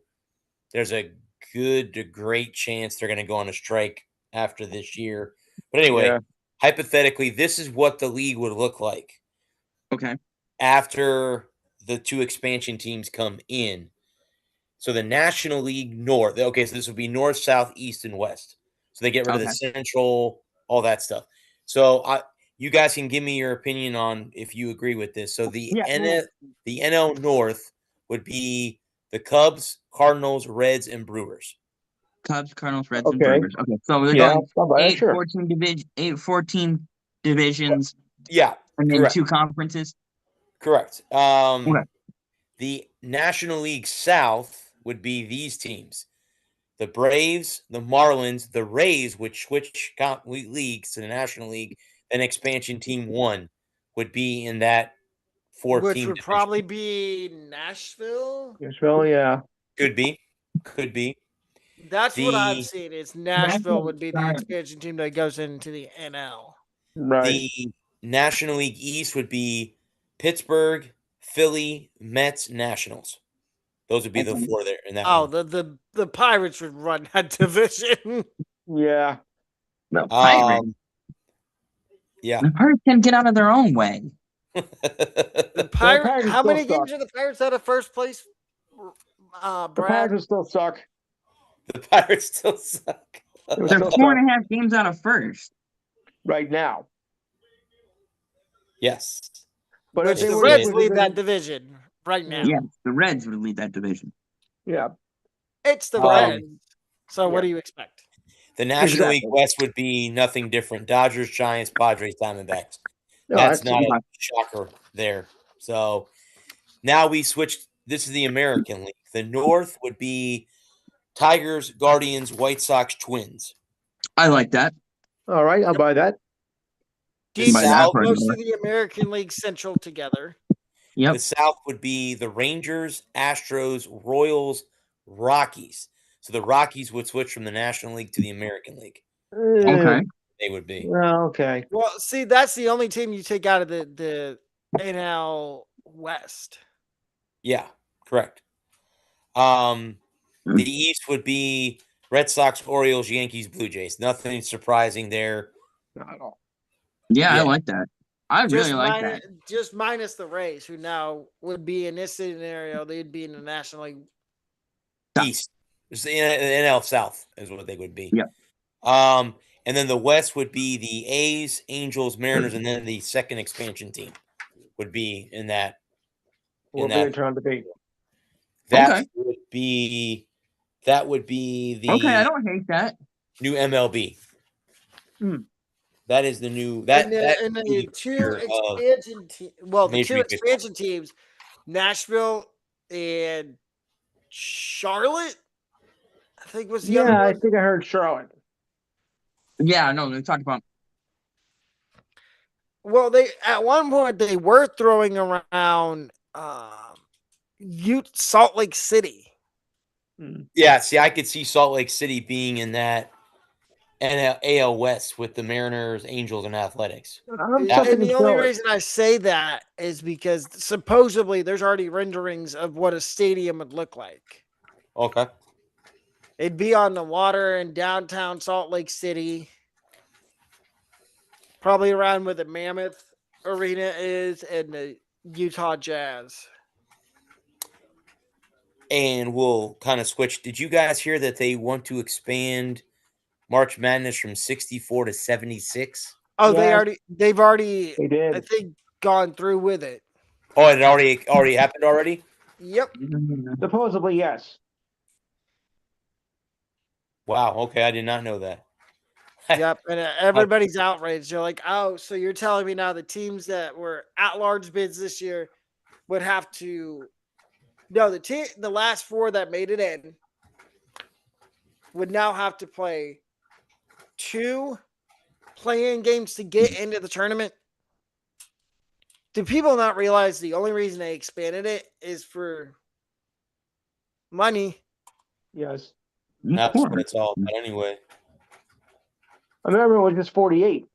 there's a good to great chance they're going to go on a strike after this year. But anyway, hypothetically, this is what the league would look like. Okay. After the two expansion teams come in. So the National League North. Okay, so this would be North, South, East, and West. So they get rid of the Central, all that stuff. So you guys can give me your opinion on if you agree with this. So the NL North would be the Cubs, Cardinals, Reds, and Brewers. Cubs, Cardinals, Reds, and Brewers. Okay, so we're going 14 divisions. Yeah, and then 2 conferences. Correct. The National League South would be these teams: the Braves, the Marlins, the Rays, which switch leagues to the National League. Then expansion team 1 would be in that 4 Which team would division. probably be Nashville. Yeah. Could be. That's what I've seen. Is Nashville would be the expansion team that goes into the NL. Right. The National League East would be Pittsburgh, Philly, Mets, Nationals. Those would be the 4 there in that. The Pirates would run that division. Yeah. No, Pirates. Yeah. The Pirates can get out of their own way. The Pirates. How many games are the Pirates out of first place? The Pirates still suck. The Pirates still suck. They're 4.5 games out of first right now. Yes. But if the Reds lead that division right now. Yes, the Reds would lead that division. Yeah. It's the Reds. So what do you expect? The National League West would be nothing different. Dodgers, Giants, Padres, Diamondbacks. That's not a shocker there. So now we switch. This is the American League. The North would be Tigers, Guardians, White Sox, Twins. I like that. All right, I'll buy that. Most of the American League Central together. Yep. The South would be the Rangers, Astros, Royals, Rockies. So the Rockies would switch from the National League to the American League. Okay. They would be. Okay. Well, see, that's the only team you take out of the NL West. Yeah, correct. The The East would be Red Sox, Orioles, Yankees, Blue Jays. Nothing surprising there. Not at all. Yeah, I like that. I really like that. Just minus the Rays, who now would be in this scenario, they'd be in the National League East. It's the NL South is what they would be. Yeah. And then the West would be the A's, Angels, Mariners, and then the second expansion team would be in that. Will be a turn to be. That would be the Okay, I don't hate that. new MLB. That is the new the two expansion teams, Nashville and Charlotte. I think was the other one. I think I heard Charlotte. Yeah, no, they talked about. Well, they at one point they were throwing around Salt Lake City. Yeah, see, I could see Salt Lake City being in that AL West with the Mariners, Angels, and Athletics. And the only reason I say that is because supposedly there's already renderings of what a stadium would look like. Okay. It'd be on the water in downtown Salt Lake City. Probably around where the Mammoth Arena is and the Utah Jazz. And we'll kind of switch. Did you guys hear that they want to expand March Madness from 64 to 76? Oh, they've already they did. I think gone through with it. Oh, it already happened already? Yep. Supposedly, yes. Wow, okay, I did not know that. Yep, and everybody's outraged. They're like, "Oh, so you're telling me now the teams that were at-large bids this year would have to?" No, the last four that made it in would now have to play 2 play-in games to get into the tournament. Do people not realize the only reason they expanded it is for money? Yes. That's what it's all about anyway. I remember it was just 48.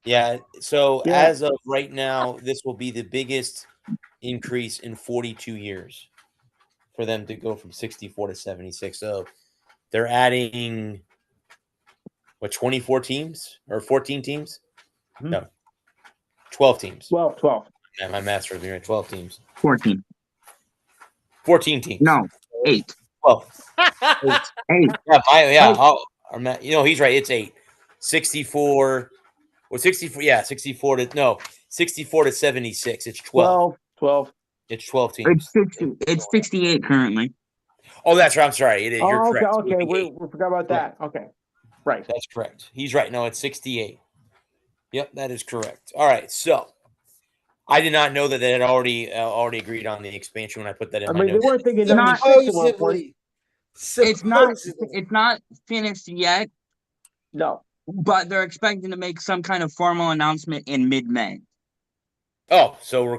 Yeah, so as of right now, this will be the biggest increase in 42 years for them to go from 64 to 76. So they're adding, 24 teams or 14 teams? No, 12 teams. 12. Yeah, my math's right here. 12 teams. 14. 14 teams. No, 8. 12. 8. Yeah, he's right. It's 8. 64. Well, 64. Yeah, 64 to 76. It's 12. 12. It's 12 teams. It's 68 currently. Oh, that's right. I'm sorry. It is. You're correct. Okay. We forgot about that. Okay. Right. That's correct. He's right. No, it's 68. Yep, that is correct. All right. So I did not know that they had already agreed on the expansion when I put that in my notes. They weren't thinking it's not finished yet. No. But they're expecting to make some kind of formal announcement in mid-May. Oh, so we're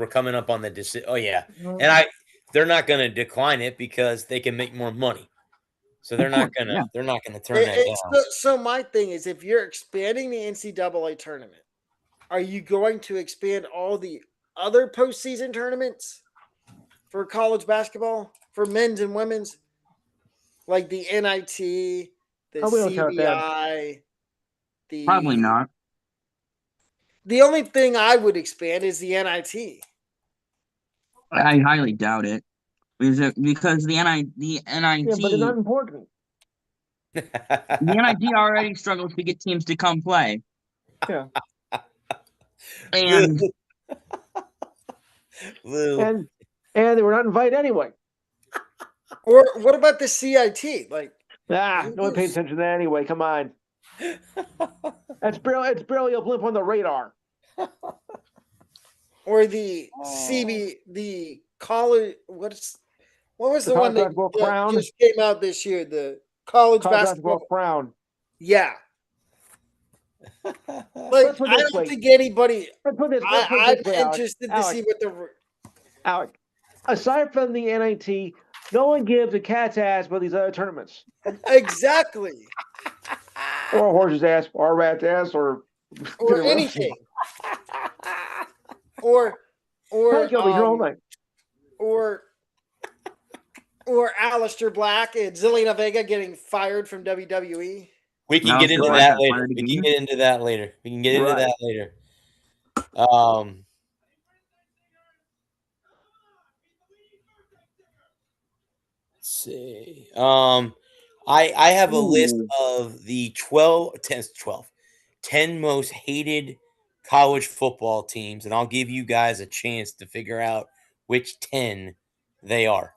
coming up on the decision. Oh yeah, and they're not going to decline it because they can make more money. So they're not gonna turn that down. So my thing is, if you're expanding the NCAA tournament, are you going to expand all the other postseason tournaments for college basketball for men's and women's, like the NIT, the CBI? Probably not. The only thing I would expand is the NIT. I highly doubt it. Because the NIT, yeah, but it's not important. The NIT already struggles to get teams to come play. Yeah. And they were not invited anyway. Or what about the CIT? Like, no one paid attention to that anyway. Come on. It's barely a blimp on the radar. Or the the college. What was the one that just came out this year? The college basketball crown. Yeah. Like, I don't think anybody. I'm interested to see what the. Alec, aside from the NIT, no one gives a cat's ass about these other tournaments. Exactly. Or a horse's ass, or a rat's ass, or anything. or or Aleister Black and Zelina Vega getting fired from WWE. We can get into that later. We can get into that later. We can get into that later. Let's see. I have a list of the 10 most hated college football teams, and I'll give you guys a chance to figure out which 10 they are.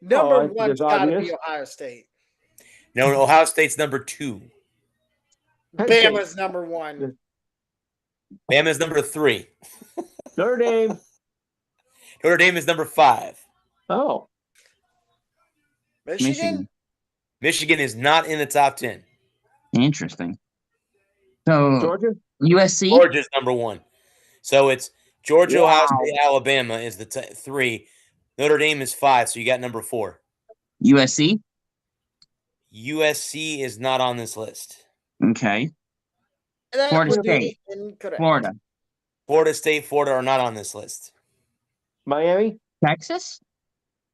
Number one's got to be Ohio State. No, Ohio State's number 2. Bama's number 1. Bama's number 3. Notre Dame. Notre Dame is number 5. Oh. Michigan? Michigan is not in the top 10. Interesting. So Georgia? USC? Georgia's number 1. So it's Georgia, Ohio State, Alabama is the 3. Notre Dame is 5, so you got number 4. USC? USC is not on this list. Okay. Florida State. Florida. Florida State, Florida are not on this list. Miami? Texas?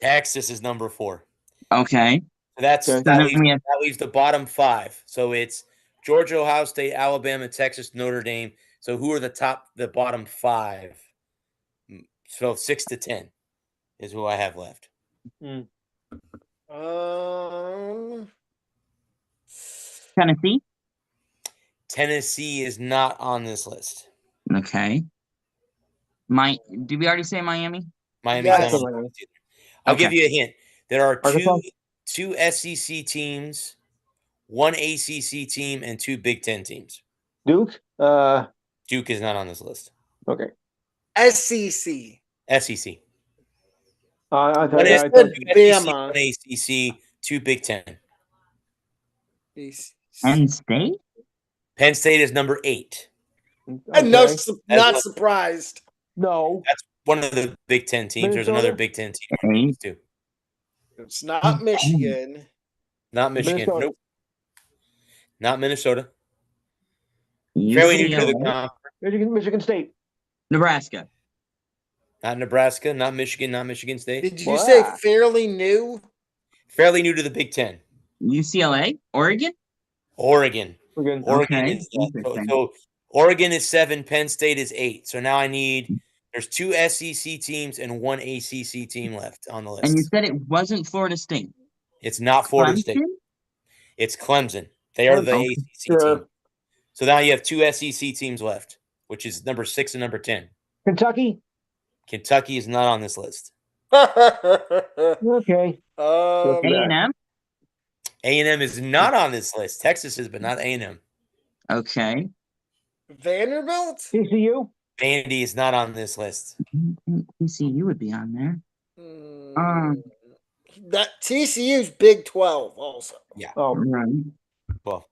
Texas is number 4. Okay. That leaves the bottom 5. So it's Georgia, Ohio State, Alabama, Texas, Notre Dame. So who are the bottom 5? So 6 to 10 is who I have left. Tennessee? Tennessee is not on this list. Okay. Did we already say Miami? Miami's not on the list either. I'll give you a hint. There are two SEC teams, 1 ACC team, and 2 Big Ten teams. Duke? Duke is not on this list. Okay. SEC. SEC. I thought Bama. 1 ACC, 2 Big Ten. Penn State? Penn State is number 8. Okay. Not surprised. No. That's one of the Big Ten teams. There's another Big Ten team too. It's not Michigan. Not Michigan. Nope. Not Minnesota. Fairly new to the conference. Michigan State. Nebraska. Not Nebraska. Not Michigan. Not Michigan State. Did you say fairly new? Fairly new to the Big Ten. UCLA? Oregon? Oregon Okay. is so Oregon is 7. Penn State is 8. So now there's 2 SEC teams and 1 ACC team left on the list. And you said it wasn't Florida State. It's not Florida State. It's Clemson. They are the ACC team. So now you have 2 SEC teams left, which is number 6 and number 10. Kentucky? Kentucky is not on this list. Okay. A&M? A&M is not on this list. Texas is, but not A&M. Okay. Vanderbilt? TCU? Vandy is not on this list. TCU would be on there. That TCU's Big 12 also. Yeah. Oh, right. Well.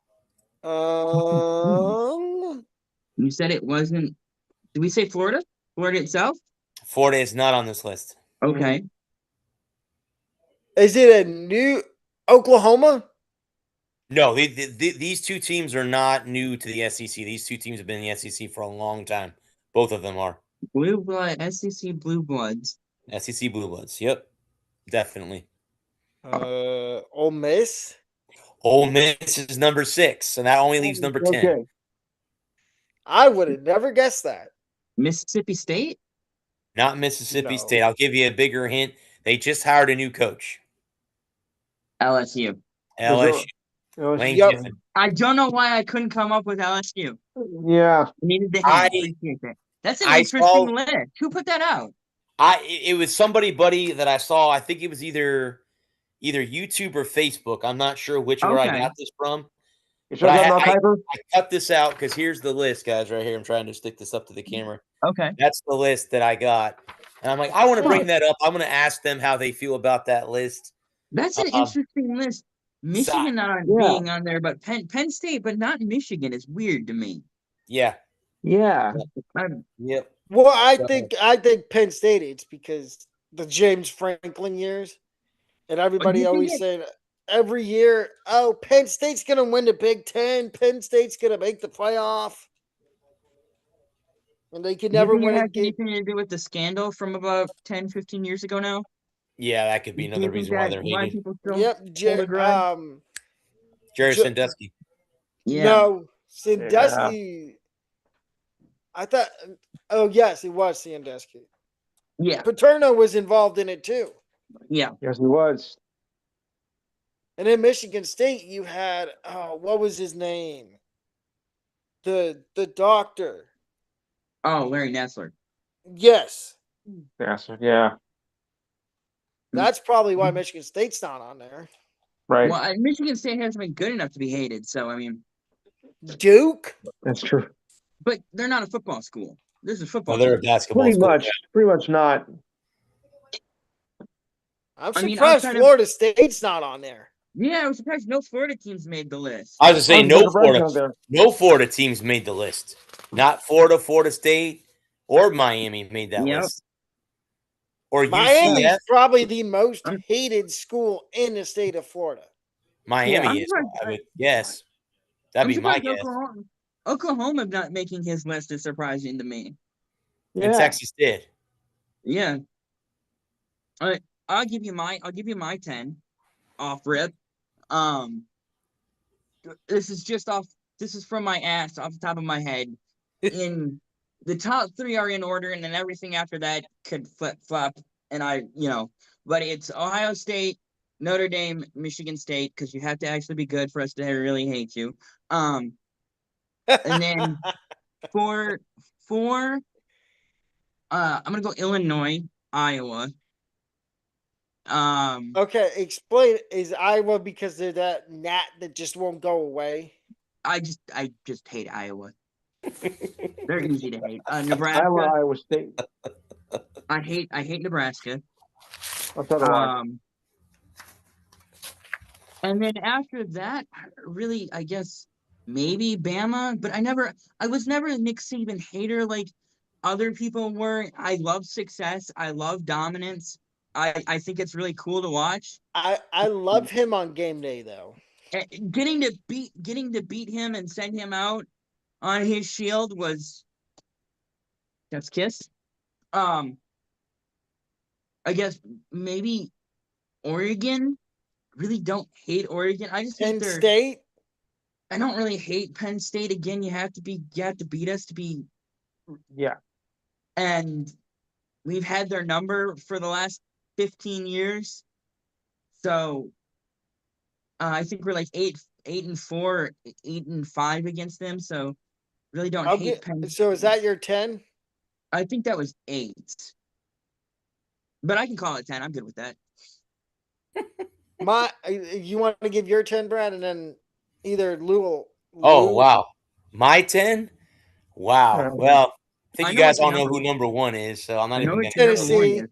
You said it wasn't. Did we say Florida? Florida itself? Florida is not on this list. Okay. Is it a new Oklahoma? No, these 2 teams are not new to the SEC. These 2 teams have been in the SEC for a long time. Both of them are. Blue Blood, SEC Blue Bloods. SEC Blue Bloods. Yep. Definitely. Ole Miss? Ole Miss is number 6, so that only leaves number 10. Okay. I would have never guessed that. Mississippi State? Not Mississippi State. I'll give you a bigger hint. They just hired a new coach. LSU. LSU. Lane Kiffin. I don't know why I couldn't come up with LSU. Yeah. Needed to appreciate that. That's an interesting list. Who put that out? It was somebody, buddy, that I saw. I think it was either YouTube or Facebook. I'm not sure where I got this from. But I cut this out because here's the list, guys, right here. I'm trying to stick this up to the camera. Okay. That's the list that I got. And I'm like, I want to bring that up. I'm going to ask them how they feel about that list. That's an interesting list. Michigan not being on there, but Penn State, but not Michigan is weird to me. Yeah. Yeah. Yep. Well, I think Penn State it's because the James Franklin years. And everybody always said every year, oh, Penn State's going to win the Big Ten. Penn State's going to make the playoff. And they could never win it. Anything to do with the scandal from about 10, 15 years ago now? Yeah, that could be Do you another think reason why that they're why hated. people still Yep. hold a grudge? Jerry Ju- Sandusky. Yeah. No, Sandusky. I thought. Oh yes, it was Sandusky. Yeah. Paterno was involved in it too. Yeah. Yes, he was. And in Michigan State, you had what was his name? The doctor. Oh, Larry Nessler. Yes, Yes, yeah, that's probably why Michigan State's not on there. right. Well, Michigan State hasn't been good enough to be hated, so I mean, Duke. That's true. but they're not a football school. This is a football. Well, they're a team. basketball Pretty school. much not. I'm I mean, surprised outside of- Florida State's not on there. Yeah, I was surprised no Florida teams made the list. I was going to say, There's a branch out there. no Florida teams made the list. Not Florida, Florida State, or Miami made that Yep. list. Or Miami's UCF. probably the most hated school in the state of Florida. Miami I'm is, surprised- I would guess. That'd I'm be my surprised guess. Oklahoma not making his list is surprising to me. And Texas did. Yeah. All right, I'll give you my 10 off rip. This is from my ass off the top of my head. In the top 3 are in order, and then everything after that could flip flop. And but it's Ohio State, Notre Dame, Michigan State, because you have to actually be good for us to really hate you. And then for I'm gonna go Illinois, Iowa. Okay, explain. Is Iowa because they're that gnat that just won't go away? I just hate Iowa. They're easy to hate. Nebraska. Iowa State. I hate Nebraska. That's otherwise. And then after that, really, I guess maybe Bama, but I was never a Nick Saban hater like other people were. I love success. I love dominance. I think it's really cool to watch. I love him on game day though. Getting to beat him and send him out on his shield was that's kiss. I guess maybe Oregon. Really don't hate Oregon. I just think Penn State. I don't really hate Penn State. Again, you have to beat us to be. Yeah. And we've had their number for the last 15 years. So I think we're like 8-4, 8-5 against them. So really don't hate Penn State. So is that your 10? I think that was 8. But I can call it 10. I'm good with that. You want to give your 10, Brad, and then either Lou. Oh, wow. My 10? Wow. Well, I think you guys all know who number 1 is, so I'm not even going to Tennessee.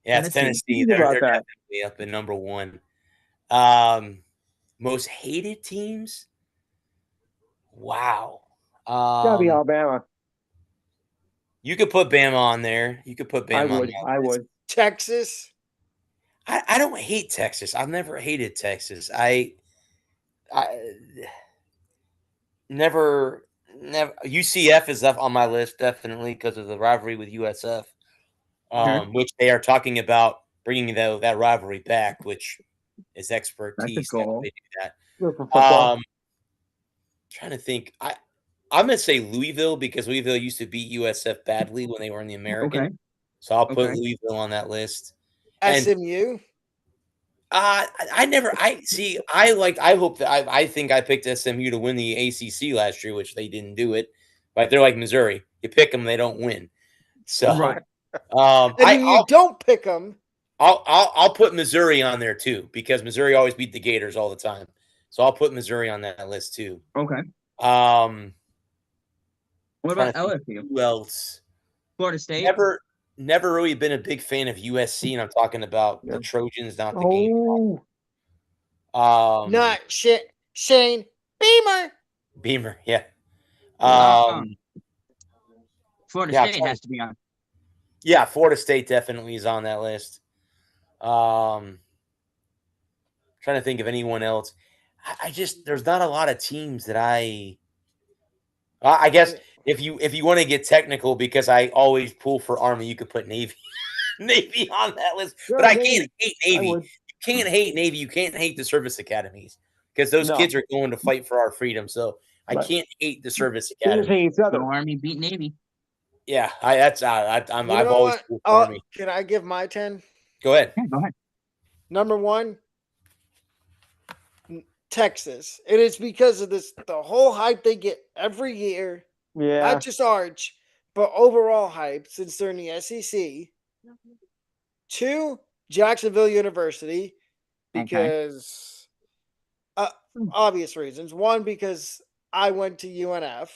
Yeah, it's Tennessee. They're definitely up at number 1. Most hated teams? Wow. Gotta be Alabama. You could put Bama on there. You could put Bama on there. I would. Texas. I don't hate Texas. I've never hated Texas. I never UCF is up on my list definitely because of the rivalry with USF, which they are talking about bringing that rivalry back, which is expertise. They do that. Trying to think. I'm gonna say Louisville because Louisville used to beat USF badly when they were in the American. Okay. So I'll put Louisville on that list. SMU. I think I picked SMU to win the ACC last year, which they didn't do it. But they're like Missouri. You pick them, they don't win. So right. You don't pick them. I'll put Missouri on there too because Missouri always beat the Gators all the time. So I'll put Missouri on that list too. Okay. What about LSU? Who else? Florida State. Never really been a big fan of USC, and I'm talking about the Trojans, not the game. Not shit. Shane Beamer, yeah. Florida State has to be on. Yeah, Florida State definitely is on that list. Trying to think of anyone else. There's not a lot of teams that I guess if you want to get technical, because I always pull for Army, you could put Navy. Navy on that list. Sure, But I Navy. can't hate Navy. would. You can't hate Navy. You can't hate the service academies because those No. kids are going to fight for our freedom. So I Right. can't hate the service They just academy. hate each other. No Army beat Navy. Yeah, You I've know always what? pulled Army. Can I give my 10? Go ahead. Yeah, go ahead. Number 1, Texas. It is because of the whole hype they get every year. Yeah. Not just Arch, but overall hype since they're in the SEC. 2, Jacksonville University, because obvious reasons. 1, because I went to UNF.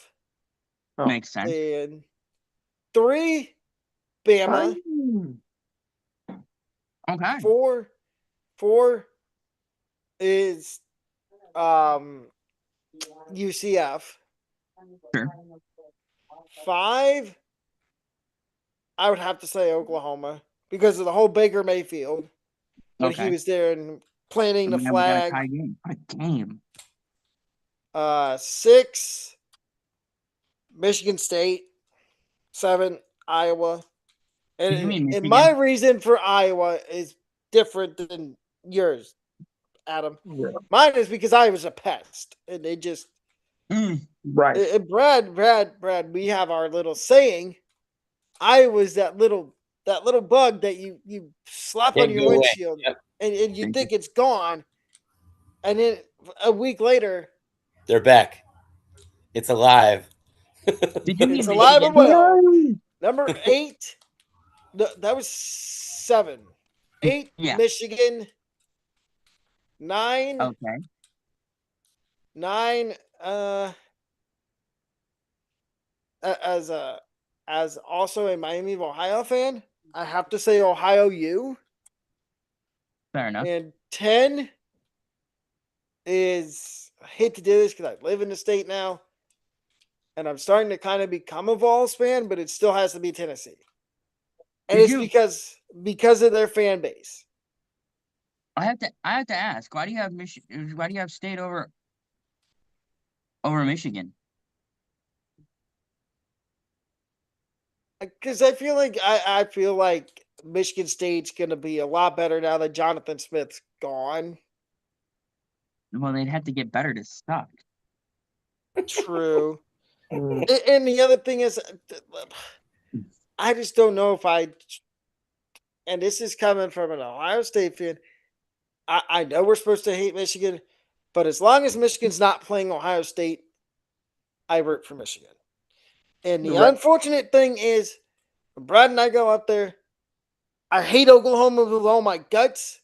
Oh. Makes sense. And 3, Bama. Okay. 4 is UCF. Sure. 5, I would have to say Oklahoma because of the whole Baker Mayfield when he was there and planting the flag. A game. 6, Michigan State. 7, Iowa. And my reason for Iowa is different than yours, Adam. Yeah. Mine is because I was a pest, and they just right. And Brad, we have our little saying. I was that little bug that you slap on your windshield, and you think it's gone, and then a week later they're back. It's alive. It's alive and well. Number 8. That was 7. 8, Michigan. 9. Okay. 9. As also a Miami of Ohio fan, I have to say Ohio U. Fair enough. And 10 is, I hate to do this because I live in the state now, and I'm starting to kind of become a Vols fan, but it still has to be Tennessee. And because of their fan base. I have to ask, why do you have State over Michigan? Because I feel like Michigan State's going to be a lot better now that Jonathan Smith's gone. Well, they'd have to get better to suck. True. And the other thing is, I just don't know if and this is coming from an Ohio State fan, I know we're supposed to hate Michigan, but as long as Michigan's not playing Ohio State, I root for Michigan. And the unfortunate thing is, when Brad and I go up there, I hate Oklahoma with all my guts,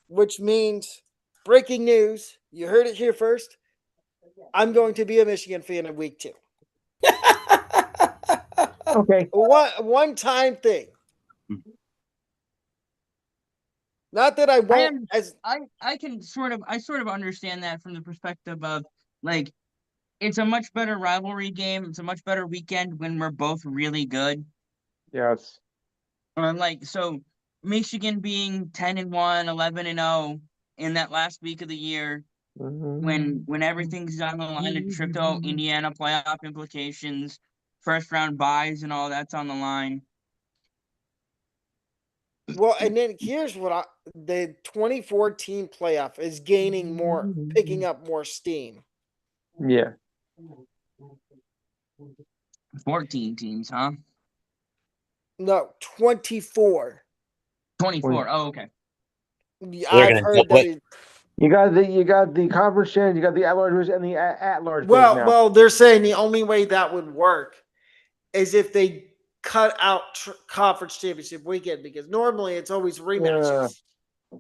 which means, breaking news, you heard it here first, I'm going to be a Michigan fan in week 2. Okay. One-time thing. Not that I won't. I sort of understand that from the perspective of, like, it's a much better rivalry game. It's a much better weekend when we're both really good. Yes. So Michigan being 10-1, 11-0 in that last week of the year, when everything's on the line, and crypto Indiana playoff implications, first round buys and all that's on the line. Well, and then here's what the 2014 playoff is picking up more steam. Yeah. 14 teams, huh? No, 24. 24. Oh, okay. I've heard that. You got the conference champions, you got the at-large and the at-large. Well, they're saying the only way that would work is if they cut out conference championship weekend, because normally it's always rematches.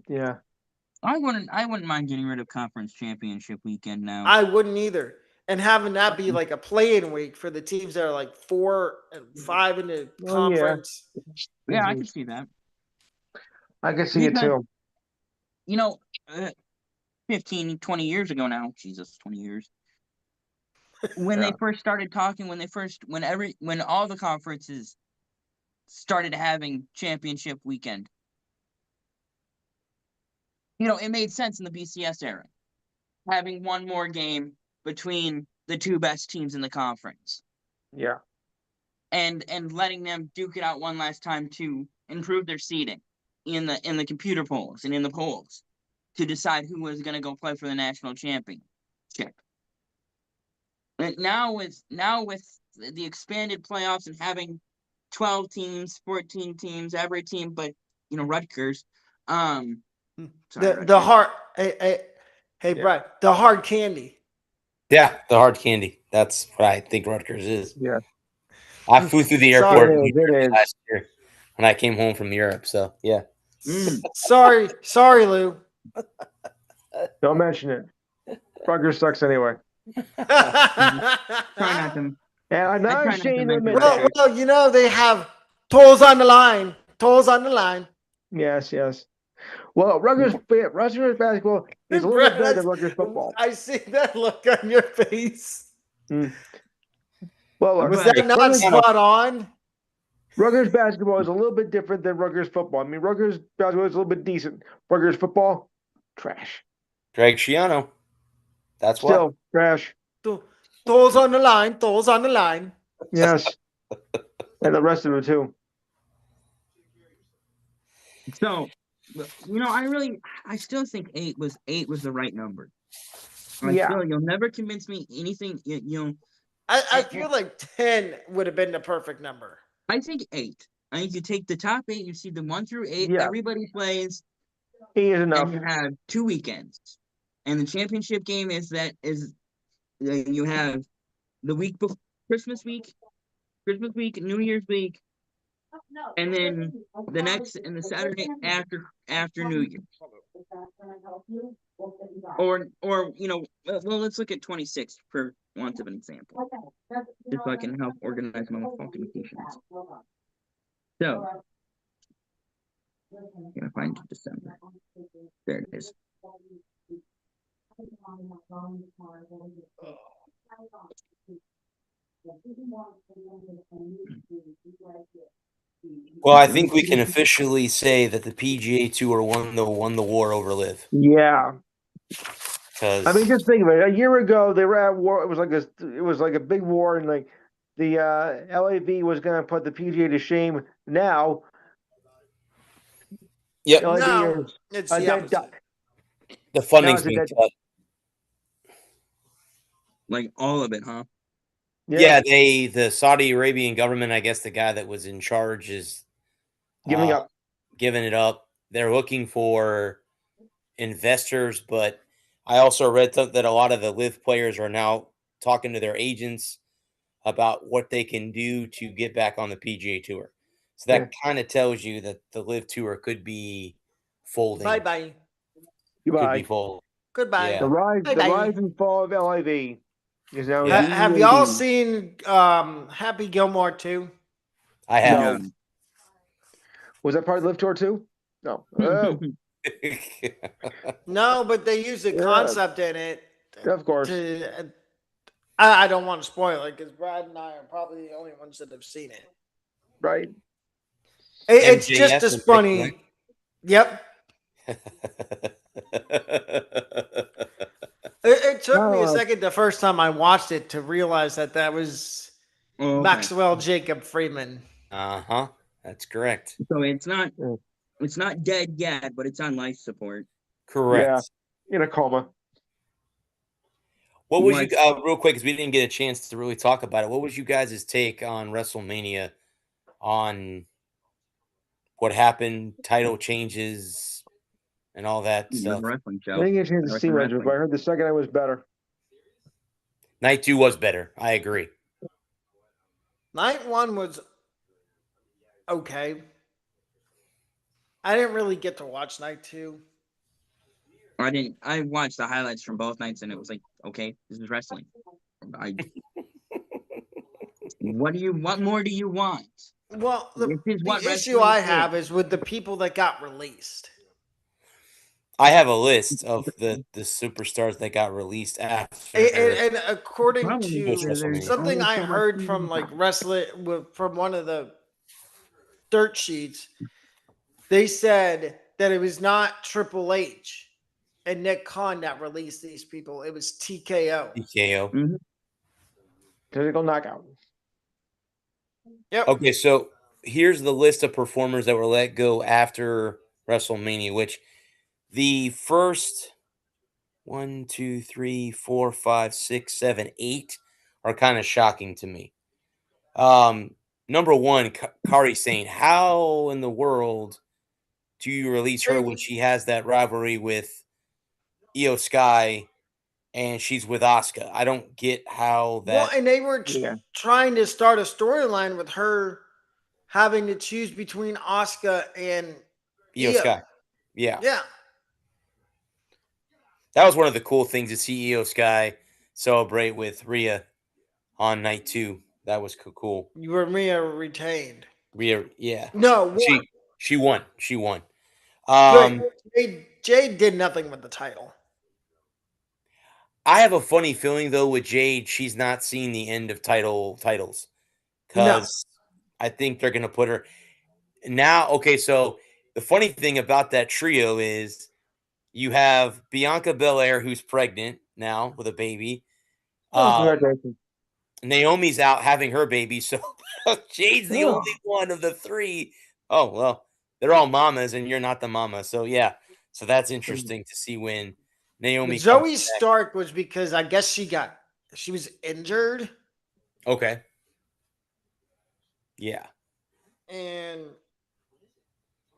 Yeah. I wouldn't mind getting rid of conference championship weekend now. I wouldn't either. And having that be like a play-in week for the teams that are like 4 and 5 in the conference. Yeah, I can see that. I can see it too. 15, 20 years ago now, Jesus, 20 years. When they first started talking, when all the conferences started having championship weekend, it made sense in the BCS era, having one more game between the two best teams in the conference. Yeah. And letting them duke it out one last time too improved their seeding in the computer polls and in the polls to decide who was going to go play for the national championship. And now with the expanded playoffs and having 12 teams, 14 teams, every team but Rutgers. The Rutgers. hard hey Brad, the hard candy. Yeah, the hard candy. That's what I think Rutgers is. Yeah. I flew through the airport It is. last year when I came home from Europe. So yeah. Sorry, Lou. Don't mention it. Rutgers sucks anyway. Try not to. And I'm not ashamed to admit well, that. well, they have tolls on the line. Tolls on the line. Yes. Well, Rutgers basketball is a little bit better than Rutgers football. I see that look on your face. Well, was that not spot on? Rutgers basketball is a little bit different than Rutgers football. I mean, Rutgers basketball is a little bit decent. Rutgers football, trash. Greg Schiano. That's still trash. Tolls on the line. Tolls on the line. Yes, and the rest of it too. So, I still think eight was the right number. You'll never convince me anything. I feel like 10 would have been the perfect number. I think 8. I think you take the top 8, you see the 1 through 8, everybody plays. 8 is enough. And you have 2 weekends, and the championship game is you have the week before Christmas week, New Year's week, and then the Saturday after New Year. Or let's look at 26 for want of an example, just so I can help organize my communications. So, I'm gonna find December. There it is. Well, I think we can officially say that the PGA Tour won the war over LIV. Yeah. Because I mean, just think of it. A year ago, they were at war. It was like a big war, and like the LIV was going to put the PGA to shame. Now, No, it's a dead duck. The funding's being cut. Like all of it, huh? Yeah, the Saudi Arabian government, I guess the guy that was in charge is giving it up. They're looking for investors, but I also read that a lot of the LIV players are now talking to their agents about what they can do to get back on the PGA Tour. So that kind of tells you that the LIV Tour could be folding. Bye-bye. Could be folding. Goodbye. Yeah. The rise and fall of LIV is now. Have y'all seen Happy Gilmore 2? I have. No. Was that part of LIV Tour too? No. Oh. No, but they use a concept in it. Of course. I don't want to spoil it because Brad and I are probably the only ones that have seen it. Right. It's just as funny. Yep. It took me a second the first time I watched it to realize that was Maxwell Jacob Freeman. Uh-huh. That's correct. So it's not dead yet, but it's on life support. Correct. Yeah. In a coma. What was you real quick, because we didn't get a chance to really talk about it. What was you guys' take on WrestleMania, on what happened, title changes, and all that stuff? Wrestling show. I didn't get a chance to see much, but I heard the second night was better. Night 2 was better. I agree. Night 1 was okay. I didn't really get to watch Night 2. I watched the highlights from both nights, and it was like, okay, this is wrestling. What more do you want? Well, the issue I have is with the people that got released. I have a list of the superstars that got released after. And according to something I heard from from one of the dirt sheets, they said that it was not Triple H and Nick Khan that released these people. It was TKO. TKO. Physical knockout. Yep. Okay, so here's the list of performers that were let go after WrestleMania, which the first 1, 2, 3, 4, 5, 6, 7, 8 are kind of shocking to me. Number one, Kari Sane. How in the world do you release her when she has that rivalry with Io Sky and she's with Asuka? I don't get how that. Well, and they were Yeah. trying to start a storyline with her having to choose between Asuka and Io Sky. Yeah. Yeah. That was one of the cool things to see Io Sky celebrate with Rhea on night 2. That was cool. Rhea retained. Rhea, yeah. No, won. She won. She won. Jade did nothing with the title. I have a funny feeling though with Jade, she's not seen the end of titles. Because I think they're gonna put her now. Okay, so the funny thing about that trio is you have Bianca Belair, who's pregnant now with a baby. Congratulations. Naomi's out having her baby, so Jade's the only one of the 3. Oh, well, they're all mamas, and you're not the mama. So, yeah. So that's interesting to see when Naomi Zoe Stark was because I guess she was injured. Okay. Yeah.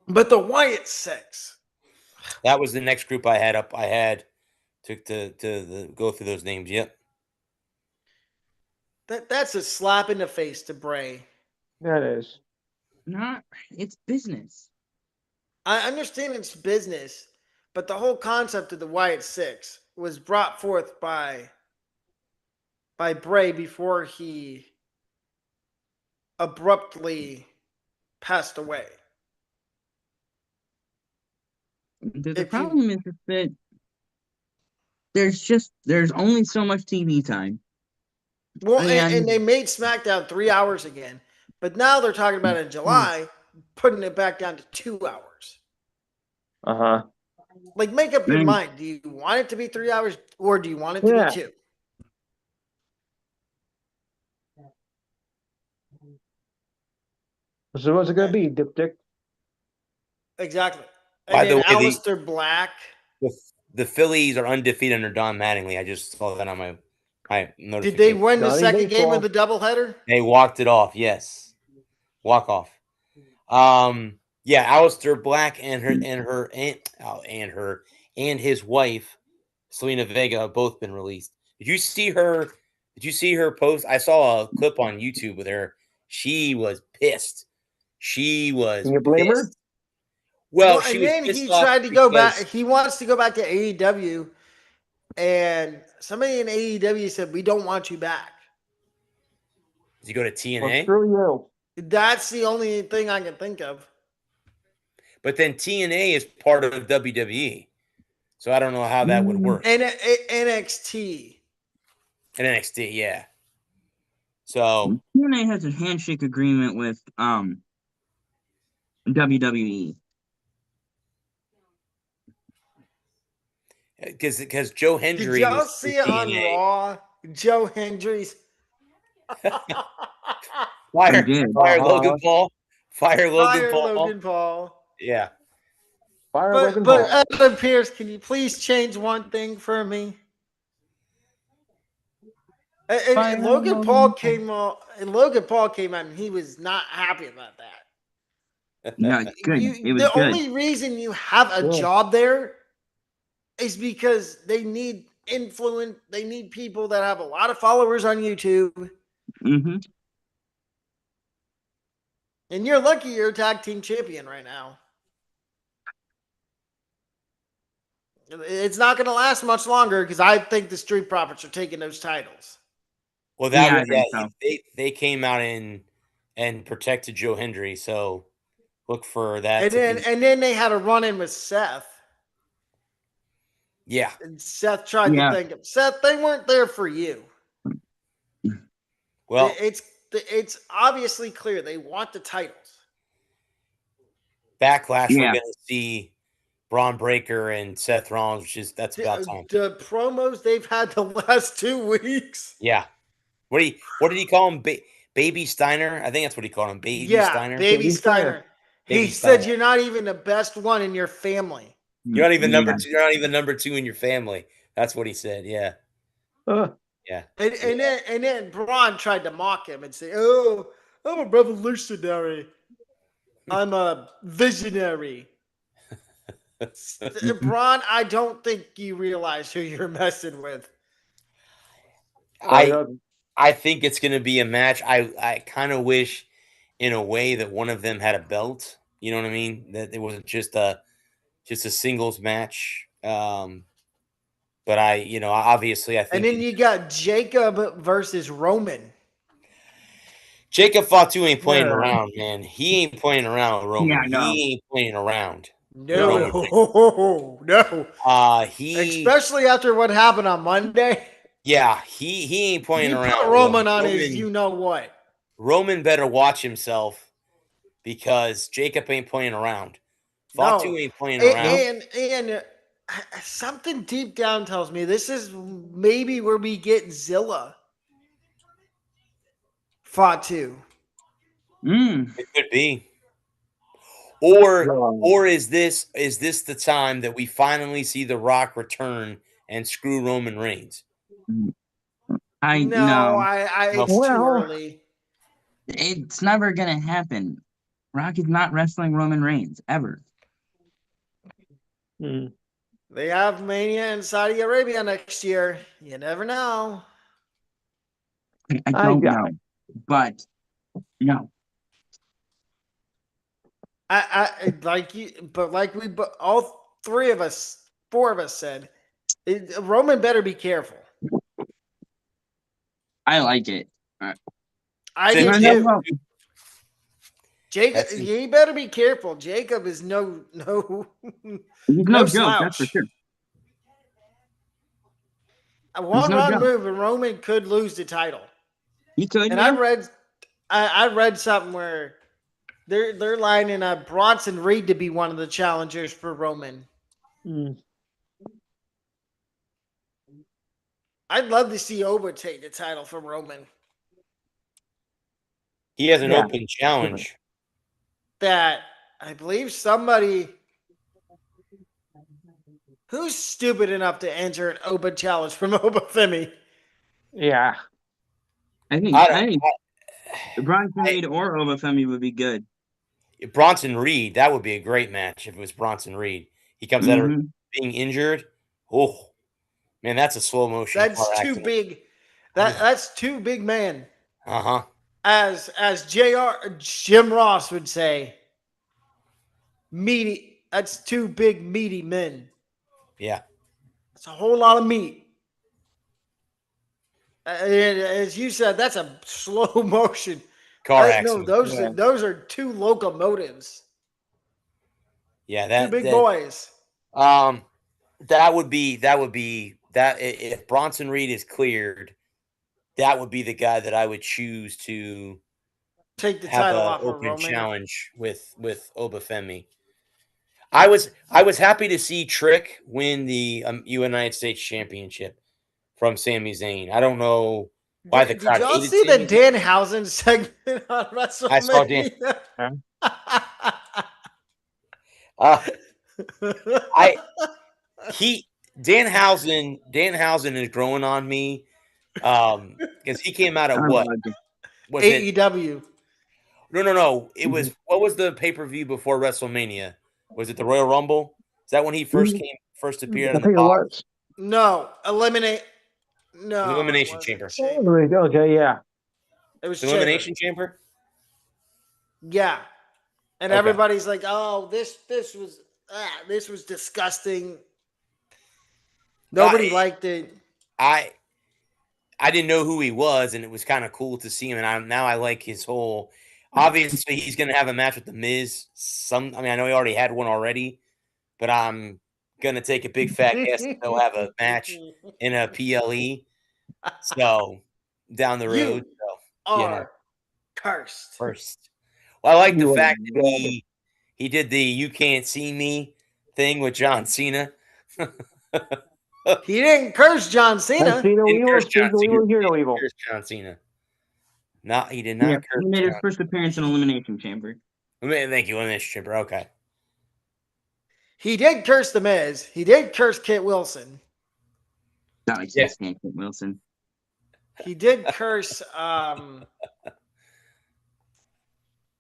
But the Wyatt Six. That was the next group I had up. I had to go through those names. Yep. That's a slap in the face to Bray. That is. It's business. I understand it's business, but the whole concept of the Wyatt Six was brought forth by Bray before he abruptly passed away. The problem is that there's only so much TV time. Well, and they made SmackDown 3 hours again, but now they're talking about in July putting it back down to 2 hours. Like, make up your mind. Do you want it to be 3 hours, or do you want it to be 2? So what's it going to be, Dipstick? Exactly. And By the way, Aleister Black. The Phillies are undefeated under Don Mattingly. I just saw that on my notification. Did they win the second game of the doubleheader? They walked it off. Yes, walk off. Yeah, Aleister Black and his wife Selena Vega have both been released. Did you see her? Did you see her post? I saw a clip on YouTube with her. She was pissed. She was. Can you blame her? Well, and then he tried to go back. He wants to go back to AEW, and somebody in AEW said, "We don't want you back." Does he go to TNA? Well, screw you. That's the only thing I can think of. But then TNA is part of WWE, so I don't know how that would work. And NXT. And NXT, yeah. So TNA has a handshake agreement with WWE. Because Joe Hendry. Did y'all see it on Raw? Joe Hendry's. Fire Logan Paul. Fire Logan Paul. Yeah. But Adam Pearce, can you please change one thing for me? And Logan Paul came out, and he was not happy about that. No, good. It was the good. only reason you have a job there is because they need influence. They need people that have a lot of followers on YouTube. Mm-hmm. And you're lucky you're a tag team champion right now. It's not going to last much longer because I think the Street Profits are taking those titles. Well, they came out and protected Joe Hendry, so look for that. And then they had a run-in with Seth. Yeah. And Seth tried to thank him. Seth, they weren't there for you. Well, it's obviously clear they want the titles. Backlash, we're going to see Braun Breaker and Seth Rollins, that's about time. The promos they've had the last 2 weeks. Yeah. What did he call him? Baby Steiner. I think that's what he called him. Baby Yeah, Steiner. Baby Steiner. He Baby said Steiner. you're not even the best one in your family. You're not even number two. You're not even number 2 in your family. That's what he said. Yeah. Yeah. And then Braun tried to mock him and say, "Oh, I'm a revolutionary. I'm a visionary." Braun, I don't think you realize who you're messing with. I think it's going to be a match. I kind of wish, in a way, that one of them had a belt. You know what I mean? That it wasn't just a singles match. But obviously, I And think then you got Jacob versus Roman. Jacob Fatu ain't playing around, man. He ain't playing around with Roman. Yeah, no. He ain't playing around. No, no. Especially after what happened on Monday. Yeah, he ain't playing You around. put Roman on his you know what. Roman better watch himself because Jacob ain't playing around. Fatu ain't playing around. And something deep down tells me this is maybe where we get Zilla. Fatu. It could be. Or is this the time that we finally see The Rock return and screw Roman Reigns? It's too early. It's never gonna happen. Rock is not wrestling Roman Reigns ever. They have Mania in Saudi Arabia next year. You never know. I don't know, but no. I like you, but like all four of us said, Roman better be careful. I like it. I do too. Jacob, he better be careful. Jacob is no He's no joke, that's for sure. A one-run move, and Roman could lose the title. He could. And I read something where they're lining up Bronson Reed to be one of the challengers for Roman. I'd love to see Oba take the title from Roman. He has an open challenge. That I believe somebody who's stupid enough to enter an open challenge from Obafemi. Yeah. I think Bronson Reed or Obafemi would be good. Bronson Reed, that would be a great match if it was Bronson Reed. He comes out of being injured. Oh, man, that's a slow motion. That's too big. That's too big, man. Uh-huh. As Jim Ross would say, meaty. That's two big, meaty men. Yeah. It's a whole lot of meat. As you said, that's a slow motion. Car accident. No, those are two locomotives. Yeah, two big boys. That would be if Bronson Reed is cleared, that would be the guy that I would choose to take the title off of open Roman. Challenge with Obafemi. I was happy to see Trick win the United States Championship from Sami Zayn. I don't know why the crowd hated Did y'all see the Danhausen segment on WrestleMania? I saw Dan. Danhausen is growing on me because he came out of what? Was AEW. No. It was what was the pay-per-view before WrestleMania? Was it the Royal Rumble? Is that when he first appeared in the box? No, Elimination Chamber. Okay, yeah. It was the Elimination Chamber. Yeah, and everybody's like, "Oh, this was disgusting." Nobody liked it. I didn't know who he was, and it was kind of cool to see him. And now I like his whole. Obviously, he's going to have a match with The Miz. I know he already had one already, but I'm going to take a big fat guess that they'll have a match in a PLE. So down the road, cursed. Well, I like the fact that he did the "You Can't See Me" thing with John Cena. He didn't curse John Cena. John Cena. He did not curse. He made his first appearance in Elimination Chamber. Thank you, Elimination Chamber. Okay. He did curse The Miz. He did curse Kit Wilson. God, I can't stand Kit Wilson. He did curse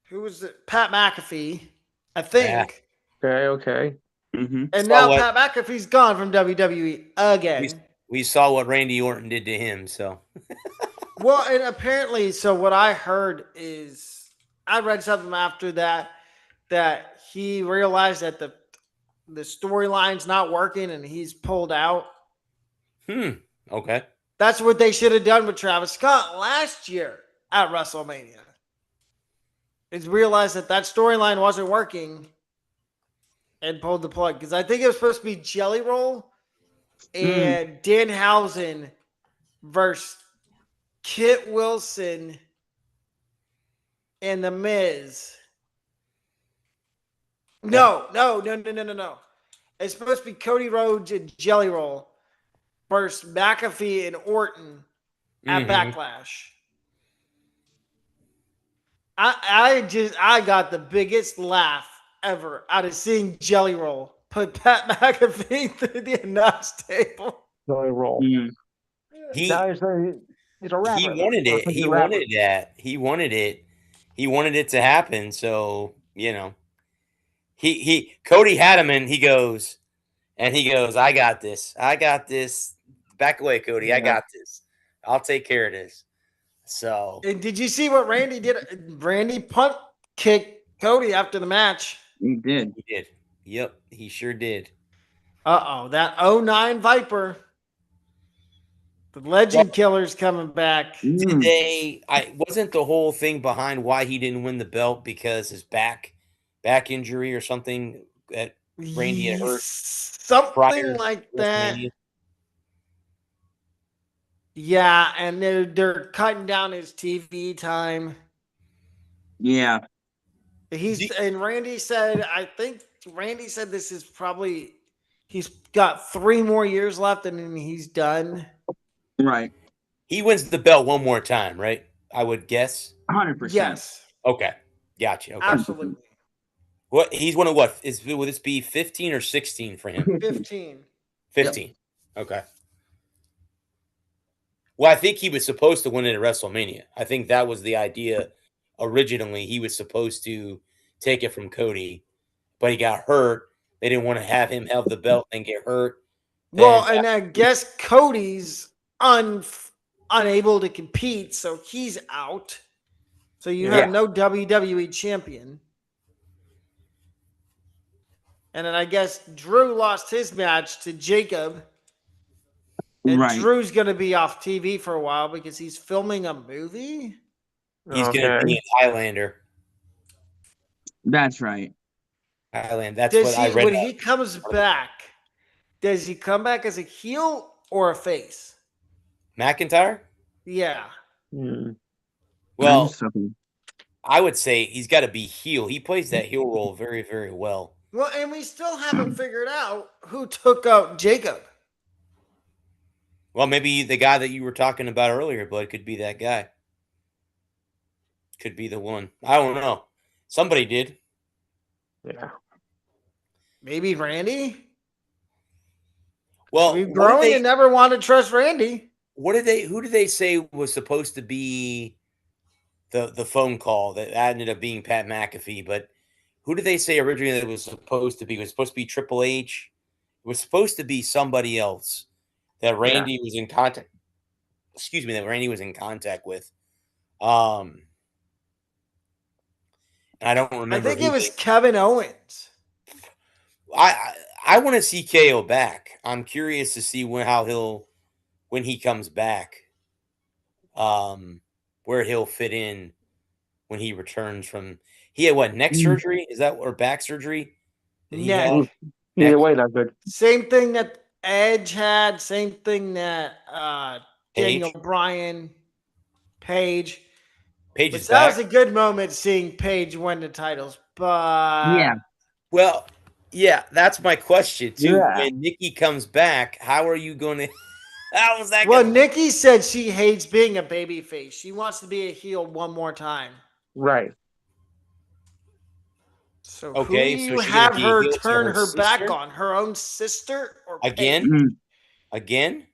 who was it? Pat McAfee, I think. Yeah. Okay. Mm-hmm. And now Pat McAfee's gone from WWE again. We saw what Randy Orton did to him, so. Well, and apparently, so what I heard is I read something after that he realized that the storyline's not working and he's pulled out. Okay. That's what they should have done with Travis Scott last year at WrestleMania. Is realized that storyline wasn't working and pulled the plug. Because I think it was supposed to be Jelly Roll and Danhausen versus Kit Wilson and The Miz. No. It's supposed to be Cody Rhodes and Jelly Roll versus McAfee and Orton at Backlash. I got the biggest laugh ever out of seeing Jelly Roll put Pat McAfee through the announce table. Jelly Roll. He now he's a rapper. He wanted it. He wanted that. He wanted it. He wanted it to happen. So, Cody had him and he goes, I got this. Back away, Cody. I got this. I'll take care of this. So, and did you see what Randy did? Randy punt kicked Cody after the match. He did. Yep, he sure did. That 09 Viper. The legend killer's coming back. Wasn't the whole thing behind why he didn't win the belt because his back injury or something that Randy had hurt? Something like that. Yeah, and they're cutting down his TV time. Yeah. And Randy said, this is probably he's got 3 more years left and then he's done. Right. He wins the belt one more time, right? I would guess. 100%. Yes. Okay. Gotcha. Okay. Absolutely. What he's one of what? Will this be 15 or 16 for him? 15. 15. Yep. Okay. Well, I think he was supposed to win it at WrestleMania. I think that was the idea originally. He was supposed to take it from Cody, but he got hurt. They didn't want to have him have the belt and get hurt. And I guess Cody's unable to compete, so he's out. So you have no WWE champion. And then I guess Drew lost his match to Jacob. And Drew's going to be off TV for a while because he's filming a movie. He's going to be an Highlander. That's right. Highland. That's what I read. When he comes back, does he come back as a heel or a face? McIntyre? Yeah. Well, I would say he's got to be heel. He plays that heel role very, very well. Well, and we still haven't figured out who took out Jacob. Well, maybe the guy that you were talking about earlier, Bud, could be that guy. Could be the one. I don't know. Somebody did. Yeah. Maybe Randy? Well, we've grown and never wanted to trust Randy. Who did they say was supposed to be the phone call that ended up being Pat McAfee? But who did they say originally that it was supposed to be? It was supposed to be Triple H. It was supposed to be somebody else that Randy was in contact. Excuse me, that Randy was in contact with. And I don't remember. I think it was Kevin Owens. I want to see KO back. I'm curious to see when he comes back, where he'll fit in when he returns from. He had what, neck surgery? Is that or back surgery? Neck. Either way, not good. Same thing that Edge had. Same thing that Daniel Bryan, Paige. That was a good moment seeing Paige win the titles, but yeah, that's my question too. Yeah. When Nikki comes back, how are you going to? How was that? Well, Nikki said she hates being a babyface. She wants to be a heel one more time. Right. So Okay, who do so you is she gonna have be a her heel to turn her her back sister? on? Her own sister or Again? Paige? Again?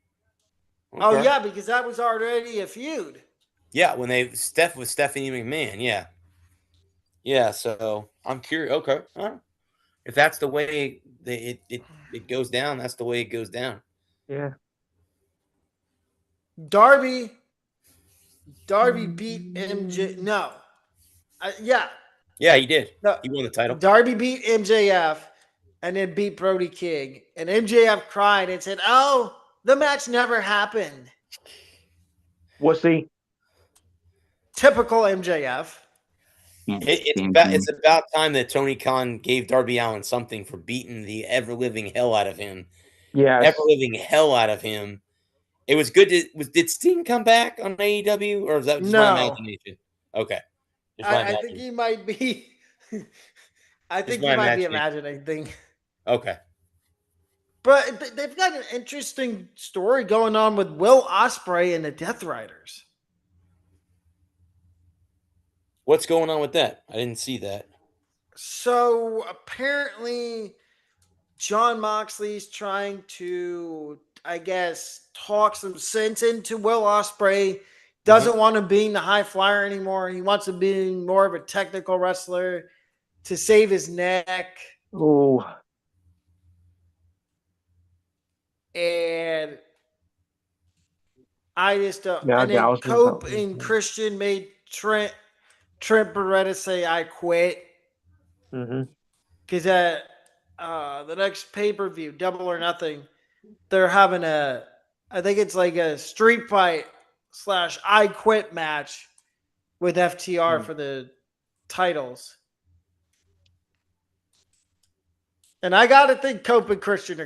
Oh Okay. yeah, because that was already a feud. Yeah, when they Steph with Stephanie McMahon. Yeah. Yeah, so I'm curious. Okay. All right. If that's the way it goes down, that's the way it goes down. Yeah. Darby beat MJ. No, yeah, Yeah, he did. no. He won the title. Darby beat MJF and then beat Brody King, and MJF cried and said, "Oh, the match never happened." Wussy. Typical MJF. It's about time that Tony Khan gave Darby Allin something for beating the ever living hell out of him. Yes. Ever living hell out of him. It was good. Did Sting come back on AEW, or is that just my No, imagination? Okay, just my I think imagination. he might be. I Just think my he might be imagination. imagining things. Okay. But they've got an interesting story going on with Will Ospreay and the Death Riders. What's going on with that? I didn't see that. So apparently, John Moxley's trying to, I guess, talk some sense into Will Ospreay. Doesn't want to be the high flyer anymore. He wants to be more of a technical wrestler to save his neck. Oh. And I just don't. Yeah, And then Gauss was Cope out. and Christian made Trent Beretta say, "I quit." Mm-hmm. Because at the next pay per view, Double or Nothing, they're having I think it's like a street fight / I quit match with FTR for the titles. And I gotta think Cope and Christian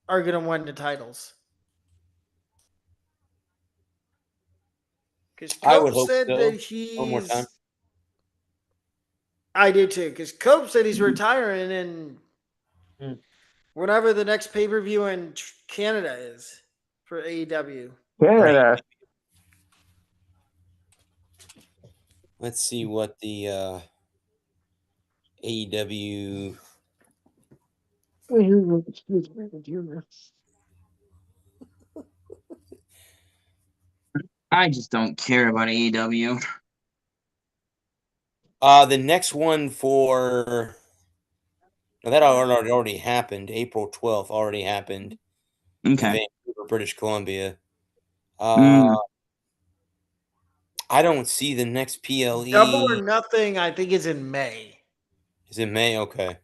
are gonna win the titles. Because I would Cope hope said so. that One more time. I do too. Because Cope said he's retiring in whenever the next pay per view in Canada is for AEW. Canada. Let's see what the AEW. I just don't care about AEW. The next one for that already happened. April 12th already happened in Okay. Vancouver, British Columbia. Mm. I don't see the next PLE. Double or Nothing, I think, is in May. Is it May? Okay.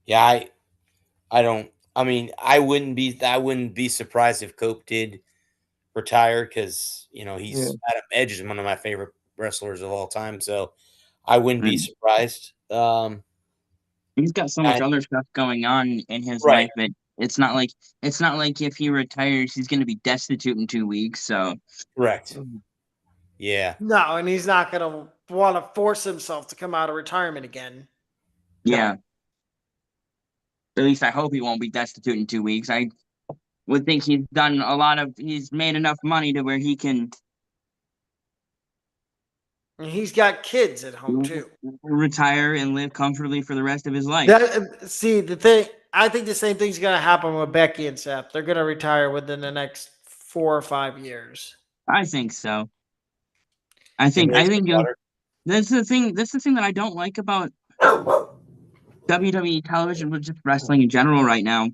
Yeah, I don't. I mean, I wouldn't be surprised if Cope did retire because he's Adam Edge is one of my favorite wrestlers of all time. So I wouldn't be surprised. He's got so much other stuff going on in his Right. life that it's not like if he retires, he's going to be destitute in 2 weeks. So correct. Yeah. No, and he's not going to want to force himself to come out of retirement again. Yeah. At least I hope he won't be destitute in 2 weeks. I would think he's made enough money to where he can And he's got kids at home too. retire and live comfortably for the rest of his life. I think the same thing's going to happen with Becky and Seth. They're going to retire within the next 4 or 5 years. I think so. I think that's the thing that I don't like about WWE television, but just wrestling in general right now,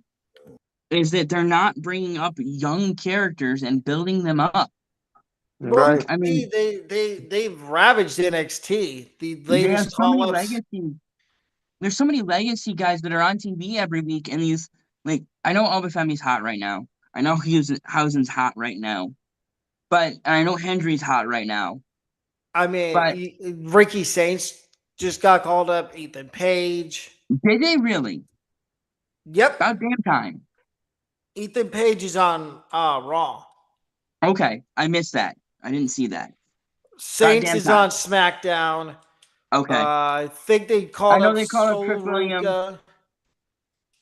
is that they're not bringing up young characters and building them up. Right. I mean, they've ravaged NXT. The they have latest so many call-ups. legacy. There's so many legacy guys that are on TV every week, and these I know Alba Femi's hot right now. I know Housen's hot right now, but I know Hendry's hot right now. I mean, But Ricky Saints just got called up. Ethan Page. did they really? Yep. About damn time. Ethan Page is on Raw. Okay, I missed that. I didn't see that. Saints is on SmackDown. Okay. I think they called up Triple M.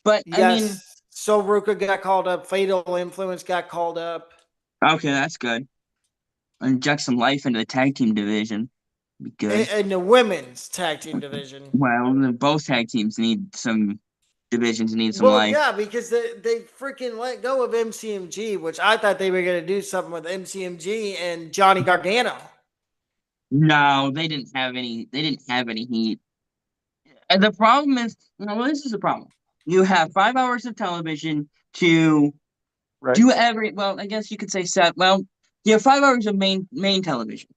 But yes, Sol Ruka got called up. Fatal Influence got called up. Okay, that's good. Inject some life into the tag team division. Be good. In the women's tag team division. Well, both tag teams need some divisions need some Well, life. yeah, because they freaking let go of MCMG, which I thought they were going to do something with MCMG and Johnny Gargano. No, they didn't have any. They didn't have any heat. And the problem is, this is the problem. You have 5 hours of television to do every. Well, I guess you could say set. Well, you have 5 hours of main television.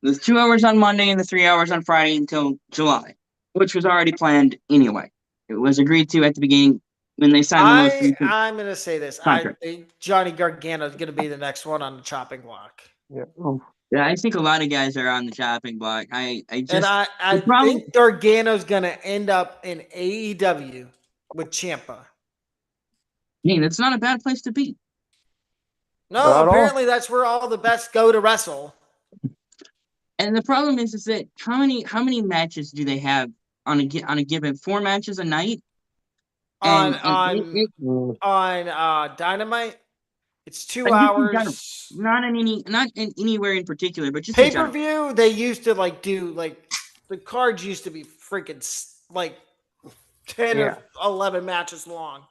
There's 2 hours on Monday and the 3 hours on Friday until July, which was already planned anyway. It was agreed to at the beginning when they signed the most recent I'm going to say this. contract. I think Johnny Gargano is going to be the next one on the chopping block. Yeah. Yeah, I think a lot of guys are on the chopping block. I think Gargano's going to end up in AEW with Ciampa. Hey, that's not a bad place to be. No, apparently that's where all the best go to wrestle. And the problem is that how many matches do they have on a given 4 matches a night? On Dynamite, it's 2 hours. Not in anywhere in particular, but just pay-per-view. They used to do the cards used to be freaking 10 or 11 matches long.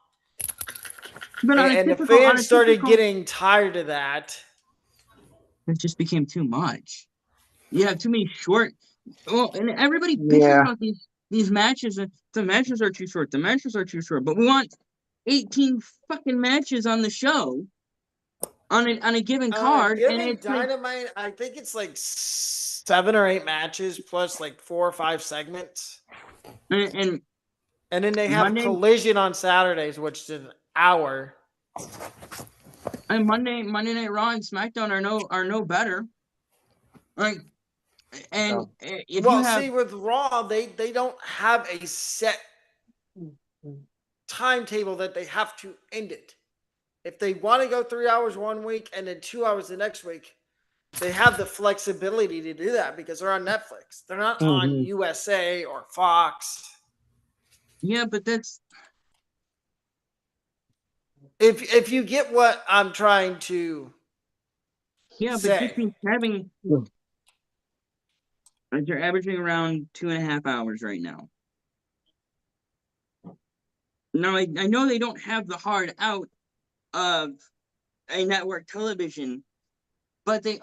But and the fans started getting tired of that. It just became too much. You have too many short. Well, and everybody bitches about these matches. The matches are too short. The matches are too short. But we want 18 fucking matches on the show on a given card. And it's Dynamite, I think it's 7 or 8 matches plus 4 or 5 segments. And then they have Collision on Saturdays, which is an hour. And Monday Night Raw and SmackDown are no better. Like, and with Raw, they don't have a set timetable that they have to end it. If they want to go 3 hours one week and then 2 hours the next week, they have the flexibility to do that because they're on Netflix. They're not on USA or Fox. Yeah, but that's if you get what I'm trying to say. But having they're averaging around 2.5 hours right now. Now I know they don't have the hard out of a network television, but they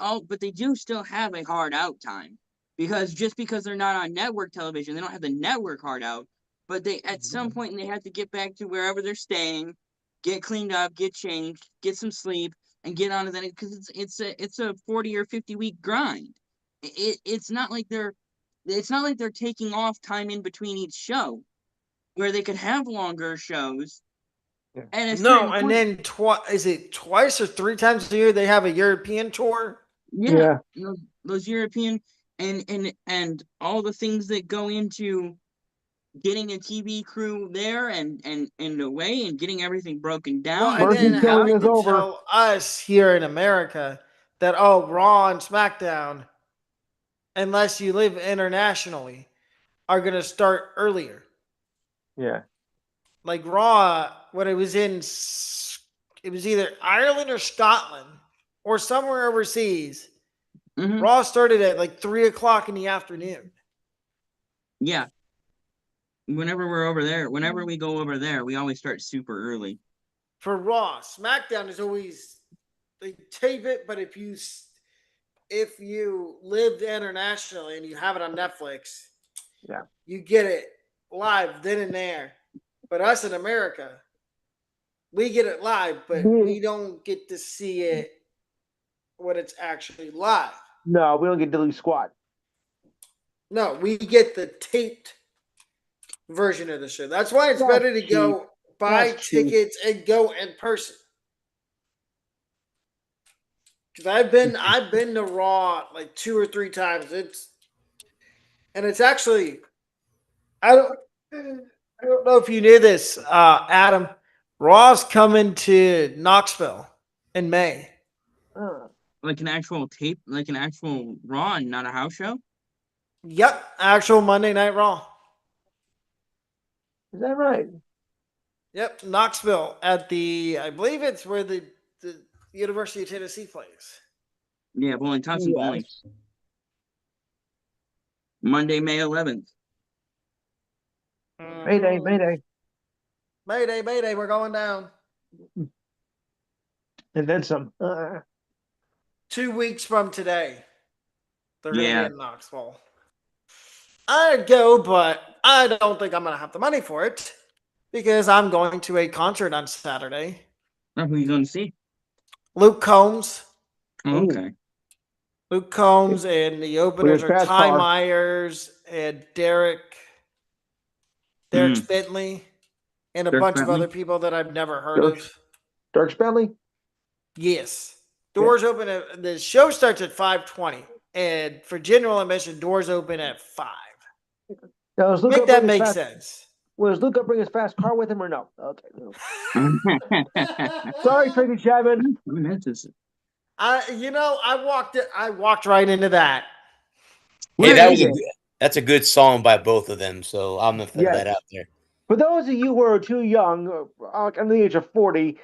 do still have a hard out time because they're not on network television, they don't have the network hard out. But they at some point they have to get back to wherever they're staying, get cleaned up, get changed, get some sleep, and get onto that because it's a 40 or 50 week grind. It's not like they're taking off time in between each show, where they could have longer shows. Yeah. And then is it twice or 3 times a year they have a European tour? Yeah. Those European and all the things that go into getting a TV crew there and away and getting everything broken down. Well, and then having to tell us here in America that Raw and SmackDown, unless you live internationally, are going to start earlier. Yeah. Like Raw, when it was either Ireland or Scotland or somewhere overseas. Mm-hmm. Raw started at 3:00 in the afternoon. Yeah. Whenever we go over there, we always start super early. For Raw, SmackDown is always they tape it, but if you lived internationally and you have it on Netflix, you get it live then and there. But us in America, we get it live, but we don't get to see it when it's actually live. No, we don't get to do squat. No, we get the taped version of the show. That's why it's better to go buy tickets and go in person. Because I've been to Raw 2 or 3 times. It's actually I don't know if you knew this, Adam. Raw's coming to Knoxville in May. Like an actual tape, like an actual Raw and not a house show? Yep, actual Monday Night Raw. Is that right? Yep, Knoxville at I believe it's where the University of Tennessee plays. Yeah, Bowling, Thompson Bowling. Monday, May 11th. Mayday, mayday. Mayday, mayday, we're going down. And then some. 2 weeks from today, they're going to Yeah. be in Knoxville. I'd go, but I don't think I'm going to have the money for it because I'm going to a concert on Saturday. Oh, who are you going to see? Luke Combs. Oh, okay. Luke Combs, and the openers are Ty Myers and Derek Bentley, and a bunch of other people that I've never heard of. Dirk Bentley? Yes. Doors open the show starts at 5:20, and for general admission, doors open at 5. Now, make that make sense. Was Luke bring his fast car with him or no? Okay. No. Sorry, Tracy Chapman. I walked right into that. Hey, that's a good song by both of them, so I'm gonna throw that out there. For those of you who are too young, under the age of 40,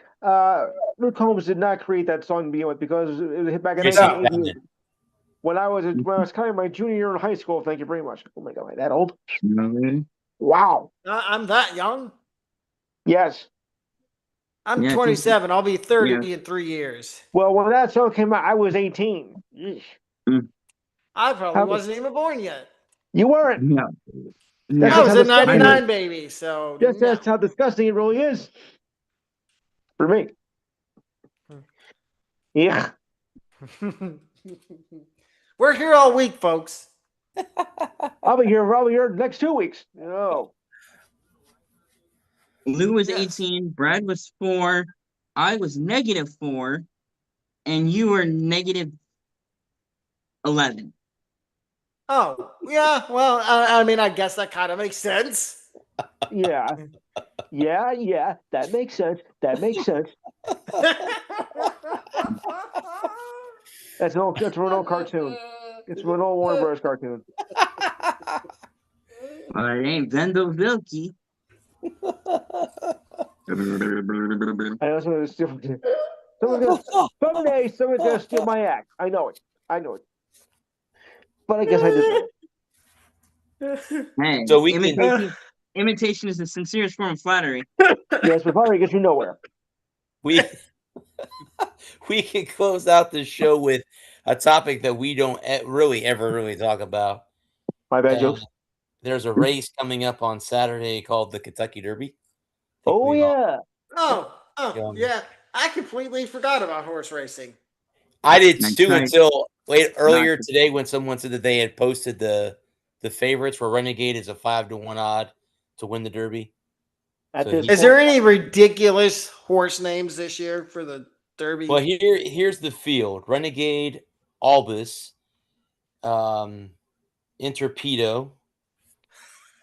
Luke Combs did not create that song to begin with because it was hit back in 1988. When I was kind of my junior year in high school. Thank you very much. Oh my God, am I that old? Wow. I'm that young? Yes. I'm 27. I'll be 30 in 3 years. Well, when that song came out, I was 18. I probably wasn't even born yet. You weren't. No. I was a 99 baby, so that's how disgusting it really is. For me. Yeah. We're here all week, folks. I'll be here next 2 weeks. No. Lou was 18, Brad was 4, I was -4, and you were -11. Oh, yeah. Well, I mean, I guess that kind of makes sense. Yeah. Yeah. That makes sense. That's an old cartoon. It's an old Warner Bros. Cartoon. Well, it ain't Vendo Vilke. I know someone's gonna steal my act. I know it. But I guess I deserve it. Hey, so imitation is the sincerest form of flattery. Yes, but flattery gets you nowhere. We can close out the show with a topic that we don't ever talk about. My bad jokes. There's a race coming up on Saturday called the Kentucky Derby. Oh, yeah. Yeah. I completely forgot about horse racing. I did too until earlier today when someone said that they had posted the favorites where Renegade is a 5-1 odd to win the Derby. Is there any ridiculous horse names this year for the Derby? Well, here's the field: Renegade, Albus, Interpedo,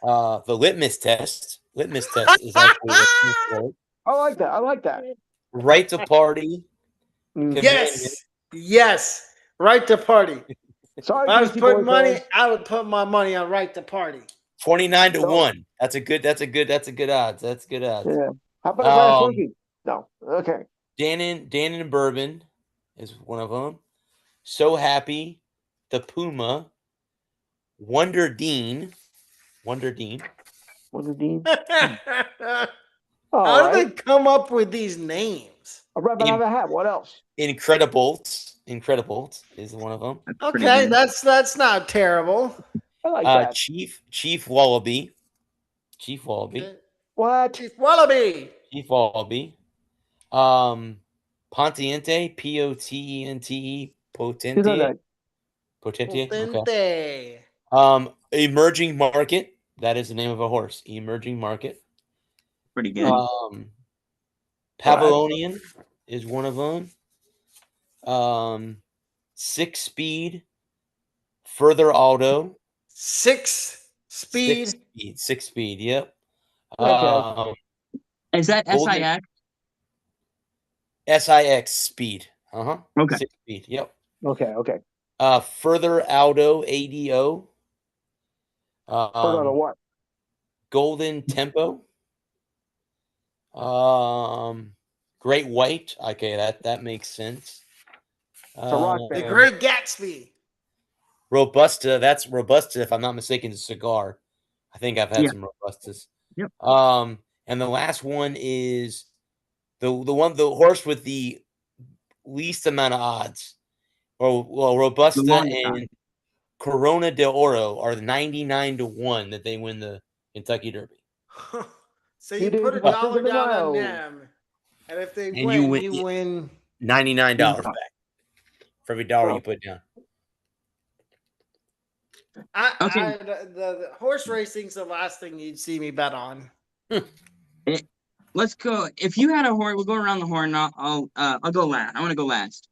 the Litmus Test. Litmus Test is actually I like that. Right to Party. Yes. Right to Party. Sorry, I would put my money on Right to Party. 29-1. That's a good odds. That's good odds. Yeah. How about Monkey? No. Okay. Dannon and Bourbon is one of them. So Happy, the Puma, Wonder Dean. How do they come up with these names? A rabbit out of a hat. What else? Incredibolts is one of them. Okay, that's not terrible. I like that. Chief Wallaby. What? Chief Wallaby. Pontiente, Potente. Okay. Emerging Market. That is the name of a horse. Emerging Market. Pretty good. Pavilionian is one of them. 6 Speed. Further Aldo. 6 Speed. 6 Speed. Yep. Okay. Is that SIX? SIX Speed. Okay. 6 Speed. Yep. Okay. Further Aldo ADO. Further Aldo what? Golden Tempo. Great White. Okay, that makes sense. It's a rock The band. Great Gatsby. Robusta. That's Robusta, if I'm not mistaken, is a cigar. I think I've had some Robustas. Yep. And the last one is the horse with the least amount of odds. Robusta and Corona del Oro are 99-1 that they win the Kentucky Derby. So you put $1 down on them, and if they win, you win $99 back for every dollar you put down. The horse racing's the last thing you'd see me bet on. Let's go. If you had a horse, we'll go around the horn. I'll go last. I want to go last.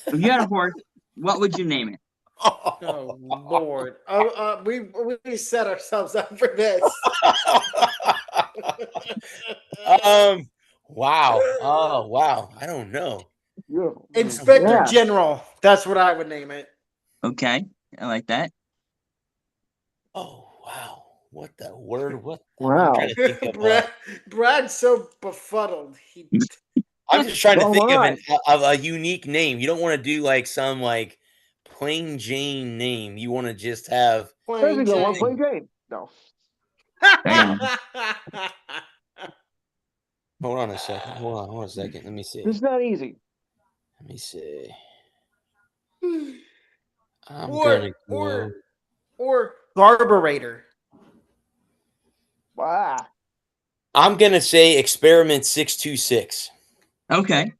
If you had a horse, what would you name it? Oh Lord! We set ourselves up for this. Wow. Oh wow. I don't know. Inspector General. That's what I would name it. Okay, I like that. Oh wow. What the word? What? Wow. I'm trying to think of, Brad's so befuddled. I'm just trying to think of a unique name. You don't want to do like some like plain Jane name. You want to just have Plain Jane. No. Hold on a second. Hold on a second. Let me see. It's not easy. Let me see. Or Garburator. Wow. I'm gonna say Experiment 626. Okay.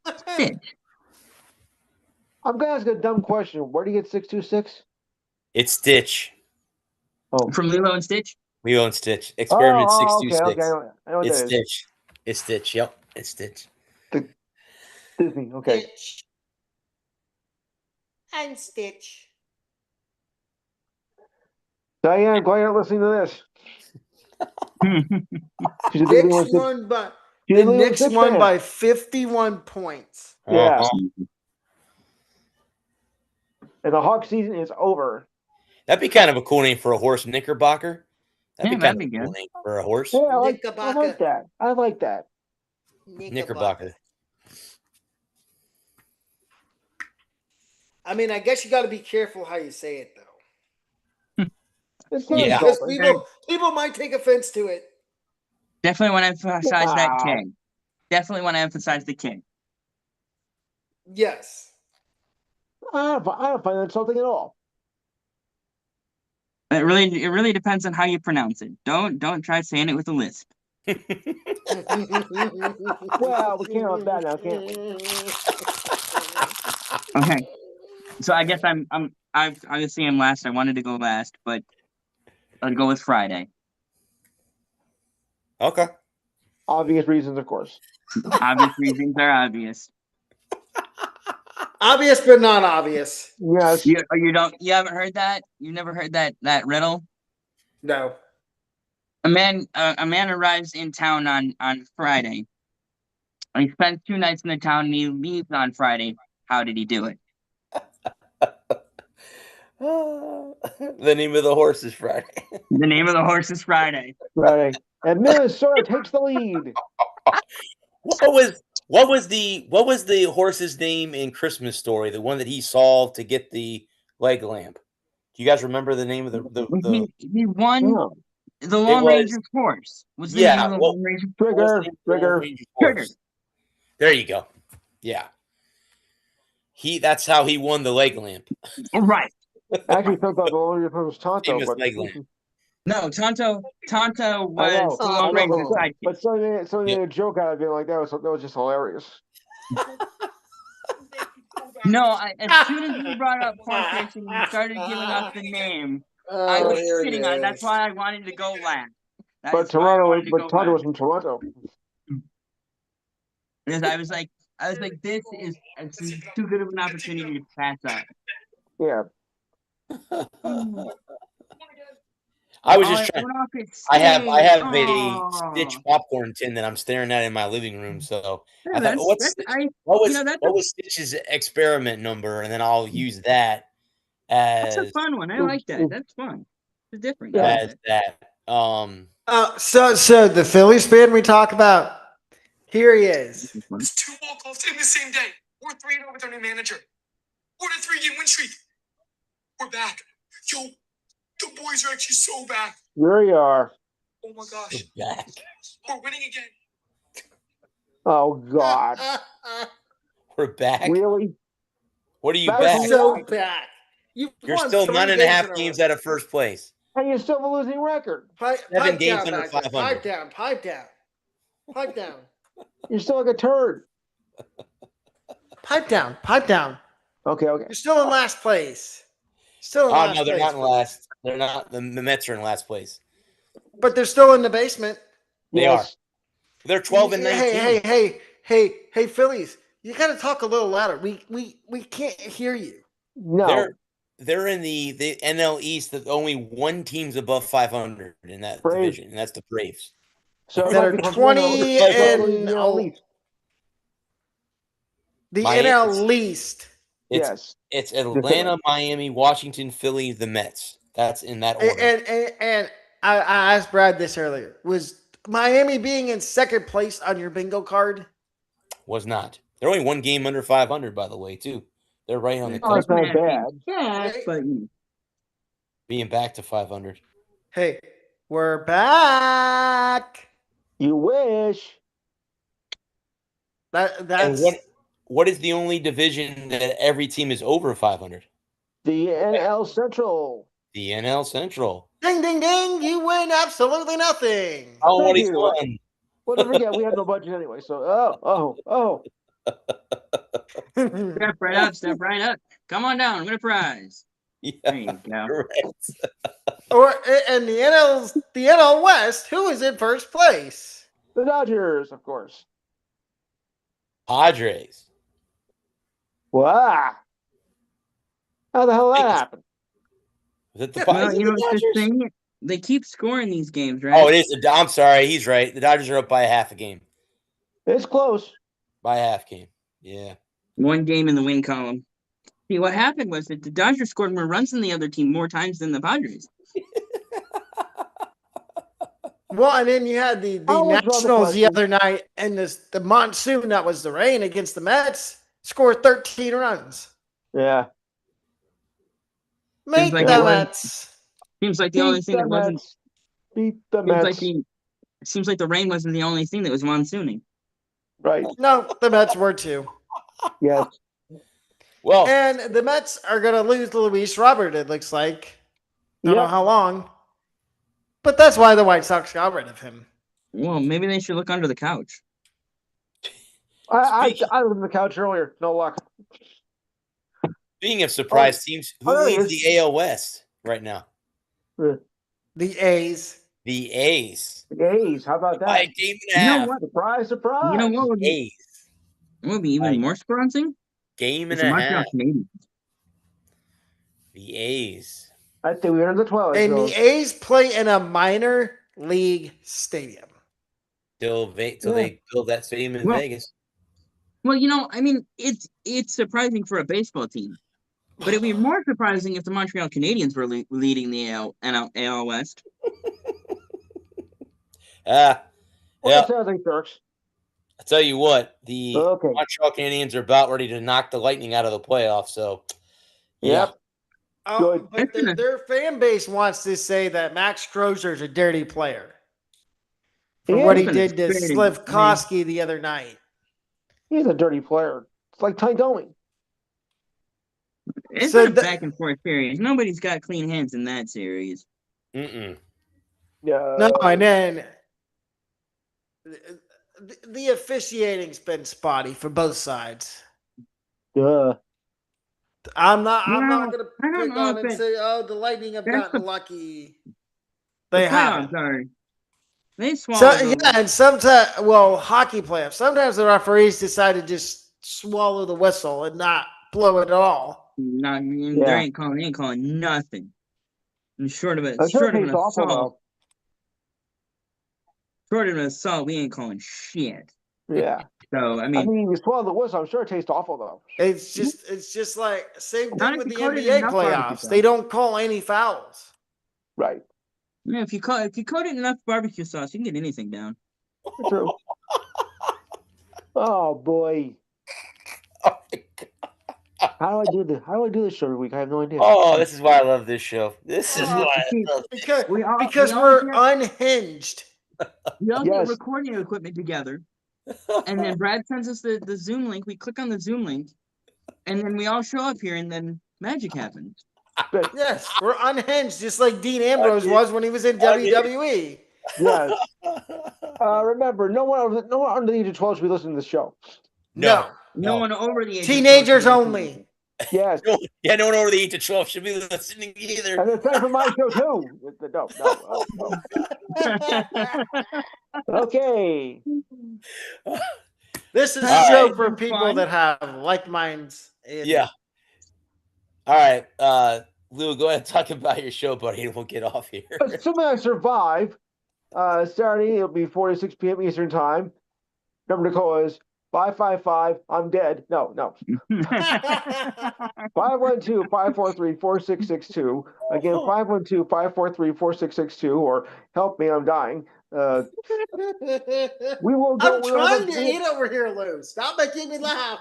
I'm gonna ask a dumb question. Where do you get 626? It's Stitch. Oh, from Lilo and Stitch. Lilo and Stitch. Experiment 626. Okay. I know what it's that Stitch. It's Stitch. Yep, it's Stitch. Disney. Okay. Stitch. I'm Stitch. Diane, glad you're not listening to this. The Knicks won by 51 points. Yeah. And the Hawk season is over. That'd be kind of a cool name for a horse, Knickerbocker. That'd be kind of a cool name for a horse. Yeah, I like that. I like that. Knickerbocker. I mean, I guess you got to be careful how you say it, though. Yeah, because people might take offense to it. Definitely want to emphasize that king. Definitely want to emphasize the king. Yes. I don't find that insulting at all. It really depends on how you pronounce it. Don't try saying it with a lisp. Well, we can't have that now, can't we? Okay. So I guess I'm obviously I'm last. I wanted to go last, but I'll go with Friday. Okay. Obvious reasons, of course. Obvious reasons are obvious. Obvious, but not obvious. Yes. You haven't heard that? You never heard that riddle? No. A man arrives in town on Friday. He spends 2 nights in the town and he leaves on Friday. How did he do it? The name of the horse is Friday. The name of the horse is Friday. Friday. And Minnesota takes the lead. What was the horse's name in Christmas Story? The one that he solved to get the leg lamp. Do you guys remember the name of the he won the Lone Ranger's horse? Was the name of the Lone Ranger? Trigger. There you go. Yeah. That's how he won the leg lamp. Right. Actually, thought the Lone Ranger was Tonto, but leg lamp. No, Tonto was the Lone Ranger's sidekick. But somebody made a joke out of it like that was just hilarious. No, as soon as you brought up horse racing, you started giving us the name. I was sitting on it. That's why I wanted to go last. But Tonto was from Toronto. Because I was like, this is too good of an opportunity to pass up. Yeah. I was just trying. I have a Stitch popcorn tin that I'm staring at in my living room. So I thought, what was Stitch's experiment number, and then I'll use that as. That's a fun one. I like that. That's fun. It's different. As that. So the Phillies fan we talk about, Here he is. It's 2 walk-offs in the same day. We're 3-0 with our new manager. We're in a 3-game win streak. We're back. Yo, the boys are actually so back. Here you are. Oh my gosh. We're back. We're winning again. Oh God. We're back. Really? What are you Back back? from So back. You're still 9.5 games out of first place. And you still have a losing record. Pipe 7 games down, under back there. 500. Pipe down. Pipe down. Pipe down. You're still like a turd. Pipe down. Pipe down. Okay. You're still in last place. Still in Oh last no, they're place. not in last. They're not. The Mets are in last place. But they're still in the basement. They are. They're 12 and 19. Hey, Phillies. You gotta talk a little louder. We can't hear you. No. They're in the NL East. That only one team's above 500 in that division, and that's the Braves. So That are 20 and the NL least. Yes. It's Atlanta, Miami, Washington, Philly, the Mets. That's in that order. And I asked Brad this earlier. Was Miami being in second place on your bingo card? Was not. They're only one game under 500, by the way, too. They're right on the Oh, it's cusp not bad. Yeah, but being back to 500. Hey, we're back. You wish. That's And what is the only division that every team is over 500? The NL Central. The NL Central. ding ding ding. You win absolutely nothing. Oh, Thank what he's you. won. Well, don't forget, we have no budget anyway. So, step right up. Come on down, win a prize. Yeah, There you go. correct. And the NL West. Who is in first place? the Dodgers, of course. Padres. Wow. How the hell did that happen? Was it the Well, Padres? you know, the it's the Dodgers? thing. They keep scoring these games, right? Oh, it is. I'm sorry. He's right. The Dodgers are up by a half a game. It's close. By a half game. Yeah. One game in the win column. See, what happened was that the Dodgers scored more runs than the other team more times than the Padres. Well, and then you had the Nationals the other night, and the monsoon that was the rain against the Mets scored 13 runs. Yeah. Make like the it was- Mets. Seems like the only thing that wasn't. Beat the Seems Mets. seems like the rain wasn't the only thing that was monsooning. Right. No, the Mets were too. Yes. Well, And the Mets are going to lose Luis Robert, it looks like. Don't know how long. But that's why the White Sox got rid of him. Well, maybe they should look under the couch. I was on the couch earlier. No luck. speaking of surprise teams, who there he leads is. the AL West right now? The A's. The A's. The A's. How about By a that? game and a You know half. what? Surprise, surprise. You know what would be, A's. even Right. more surprising? Game It's and the a Montreal half. Canadiens. The A's. I think we're in the 12. And the A's play in a minor league stadium. Till they build that stadium in Well, Vegas. Well, you know, I mean, it's surprising for a baseball team, but it'd be more surprising if the Montreal Canadiens were leading the AL West. Yeah. What sounds like Turks? I tell you what, the Okay. Montreal Canadiens are about ready to knock the Lightning out of the playoffs. So, yeah. Yep. Oh, but their fan base wants to say that Max Scherzer is a dirty player for what he did to Slivkowski the other night. He's a dirty player. It's like Ty Domi. It's So been a back and forth series. Nobody's got clean hands in that series. Mm-mm. Yeah. No, and then the officiating's been spotty for both sides. I'm not going to pick on and say, oh, the Lightning have gotten lucky. They have. They swallowed. And sometimes, hockey playoffs. Sometimes the referees decide to just swallow the whistle and not blow it at all. They ain't calling nothing. And short of an assault. Short of an assault, we ain't calling shit. Yeah. So I mean, you swallow the whistle. I'm sure it tastes awful though. It's just like same thing with the coated NBA enough playoffs. barbecue They don't call any fouls. Right. if you coat it enough barbecue sauce, you can get anything down. True. Oh boy. Oh, my God. How do I do this show every week? I have no idea. Oh, this is why I love this show. This is why I See, love because this. we all because we all we're get unhinged. we all get Yes. recording equipment together, and then Brad sends us the Zoom link. We click on the Zoom link, and then we all show up here, and then magic happens. But Yes, we're unhinged, just like Dean Ambrose was when he was in WWE. yes. Remember, no one under the age of 12 should be listening to this show. No. No one over the age Teenagers of 12 only. Yes. No one over the age of 12 should be listening either. And it's time for my show too. No. Okay. This is All a show right. for people that have like minds. And Yeah. All right. Lou, go ahead and talk about your show, buddy, and we'll get off here. Assuming I survive, Saturday it'll be 4 to 6 p.m. Eastern time. Number to call is 555. I'm dead. No. 512-543-4662. Again, 512-543-4662, or help me, I'm dying. We will go. I'm trying to eat over here, Lou. Stop making me laugh.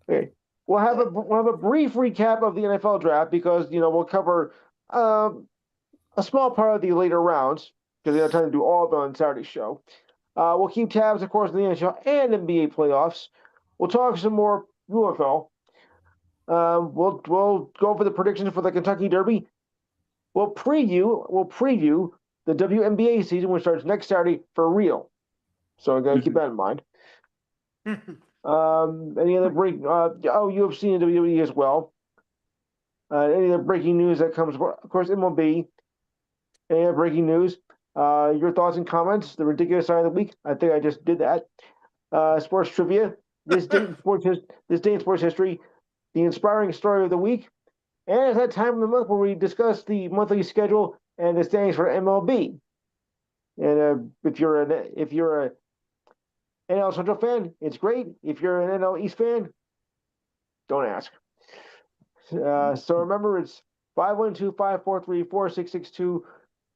Okay. We'll have a brief recap of the NFL draft because we'll cover a small part of the later rounds because they don't have time to do all of it on Saturday's show. We'll keep tabs, of course, on the NHL and NBA playoffs. We'll talk some more UFL. We'll go over the predictions for the Kentucky Derby. We'll preview the WNBA season, which starts next Saturday for real. So I gotta keep that in mind. Any other UFC and WWE as well. Any other breaking news that comes, of course, MLB. Any other breaking news? Your thoughts and comments. The ridiculous sign of the week. I think I just did that. Sports trivia. This day in sports history. The inspiring story of the week. And it's that time of the month where we discuss the monthly schedule and the standings for MLB. And if you're a NL Central fan, it's great. If you're an NL East fan, don't ask. So remember, it's 512-543-4662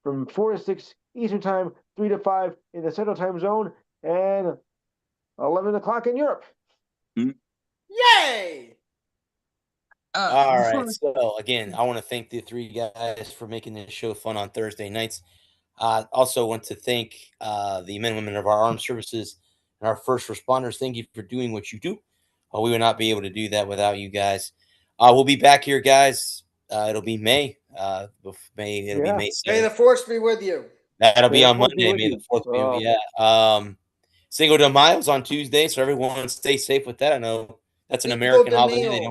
from 4 to 6 Eastern Time, 3 to 5 in the Central Time Zone, and 11 o'clock in Europe. Yay! All right. So, again, I want to thank the three guys for making this show fun on Thursday nights. Also want to thank the men and women of our armed services and our first responders. Thank you for doing what you do. We would not be able to do that without you guys. We'll be back here, guys. It'll be May. It'll be May 7th. May the force be with you. That'll be on Monday. May the 4th be with you. Yeah. Cinco de Mayo's on Tuesday, so everyone stay safe with that. I know that's an American holiday.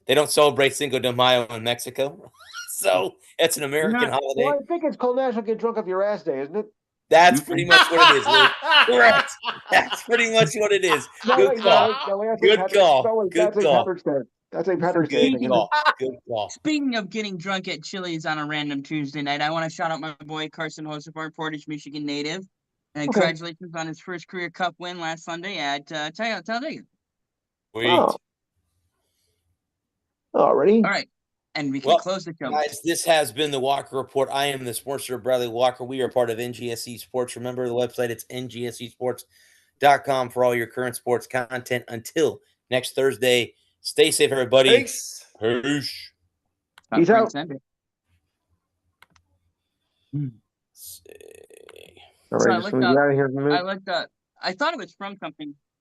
They don't celebrate Cinco de Mayo in Mexico. So it's an American holiday. Well, I think it's called National Get Drunk Off Your Ass Day, isn't it? That's pretty much what it is, Lou. Correct. That's pretty much what it is. Good call. Good call. Good call. That's a Patrick's Day. Good call. Speaking of getting drunk at Chili's on a random Tuesday night, I want to shout out my boy Carson Hosefar, Portage, Michigan native. And congratulations on his first career cup win last Sunday at Talladega. Sweet. Already? All right. And we can close the show. Guys, this has been the Walker Report. I am the sports director, Bradley Walker. We are part of NGSE Sports. Remember the website, it's ngsesports.com for all your current sports content. Until next Thursday, stay safe, everybody. Peace. Peace out. So I looked up. I thought it was from something.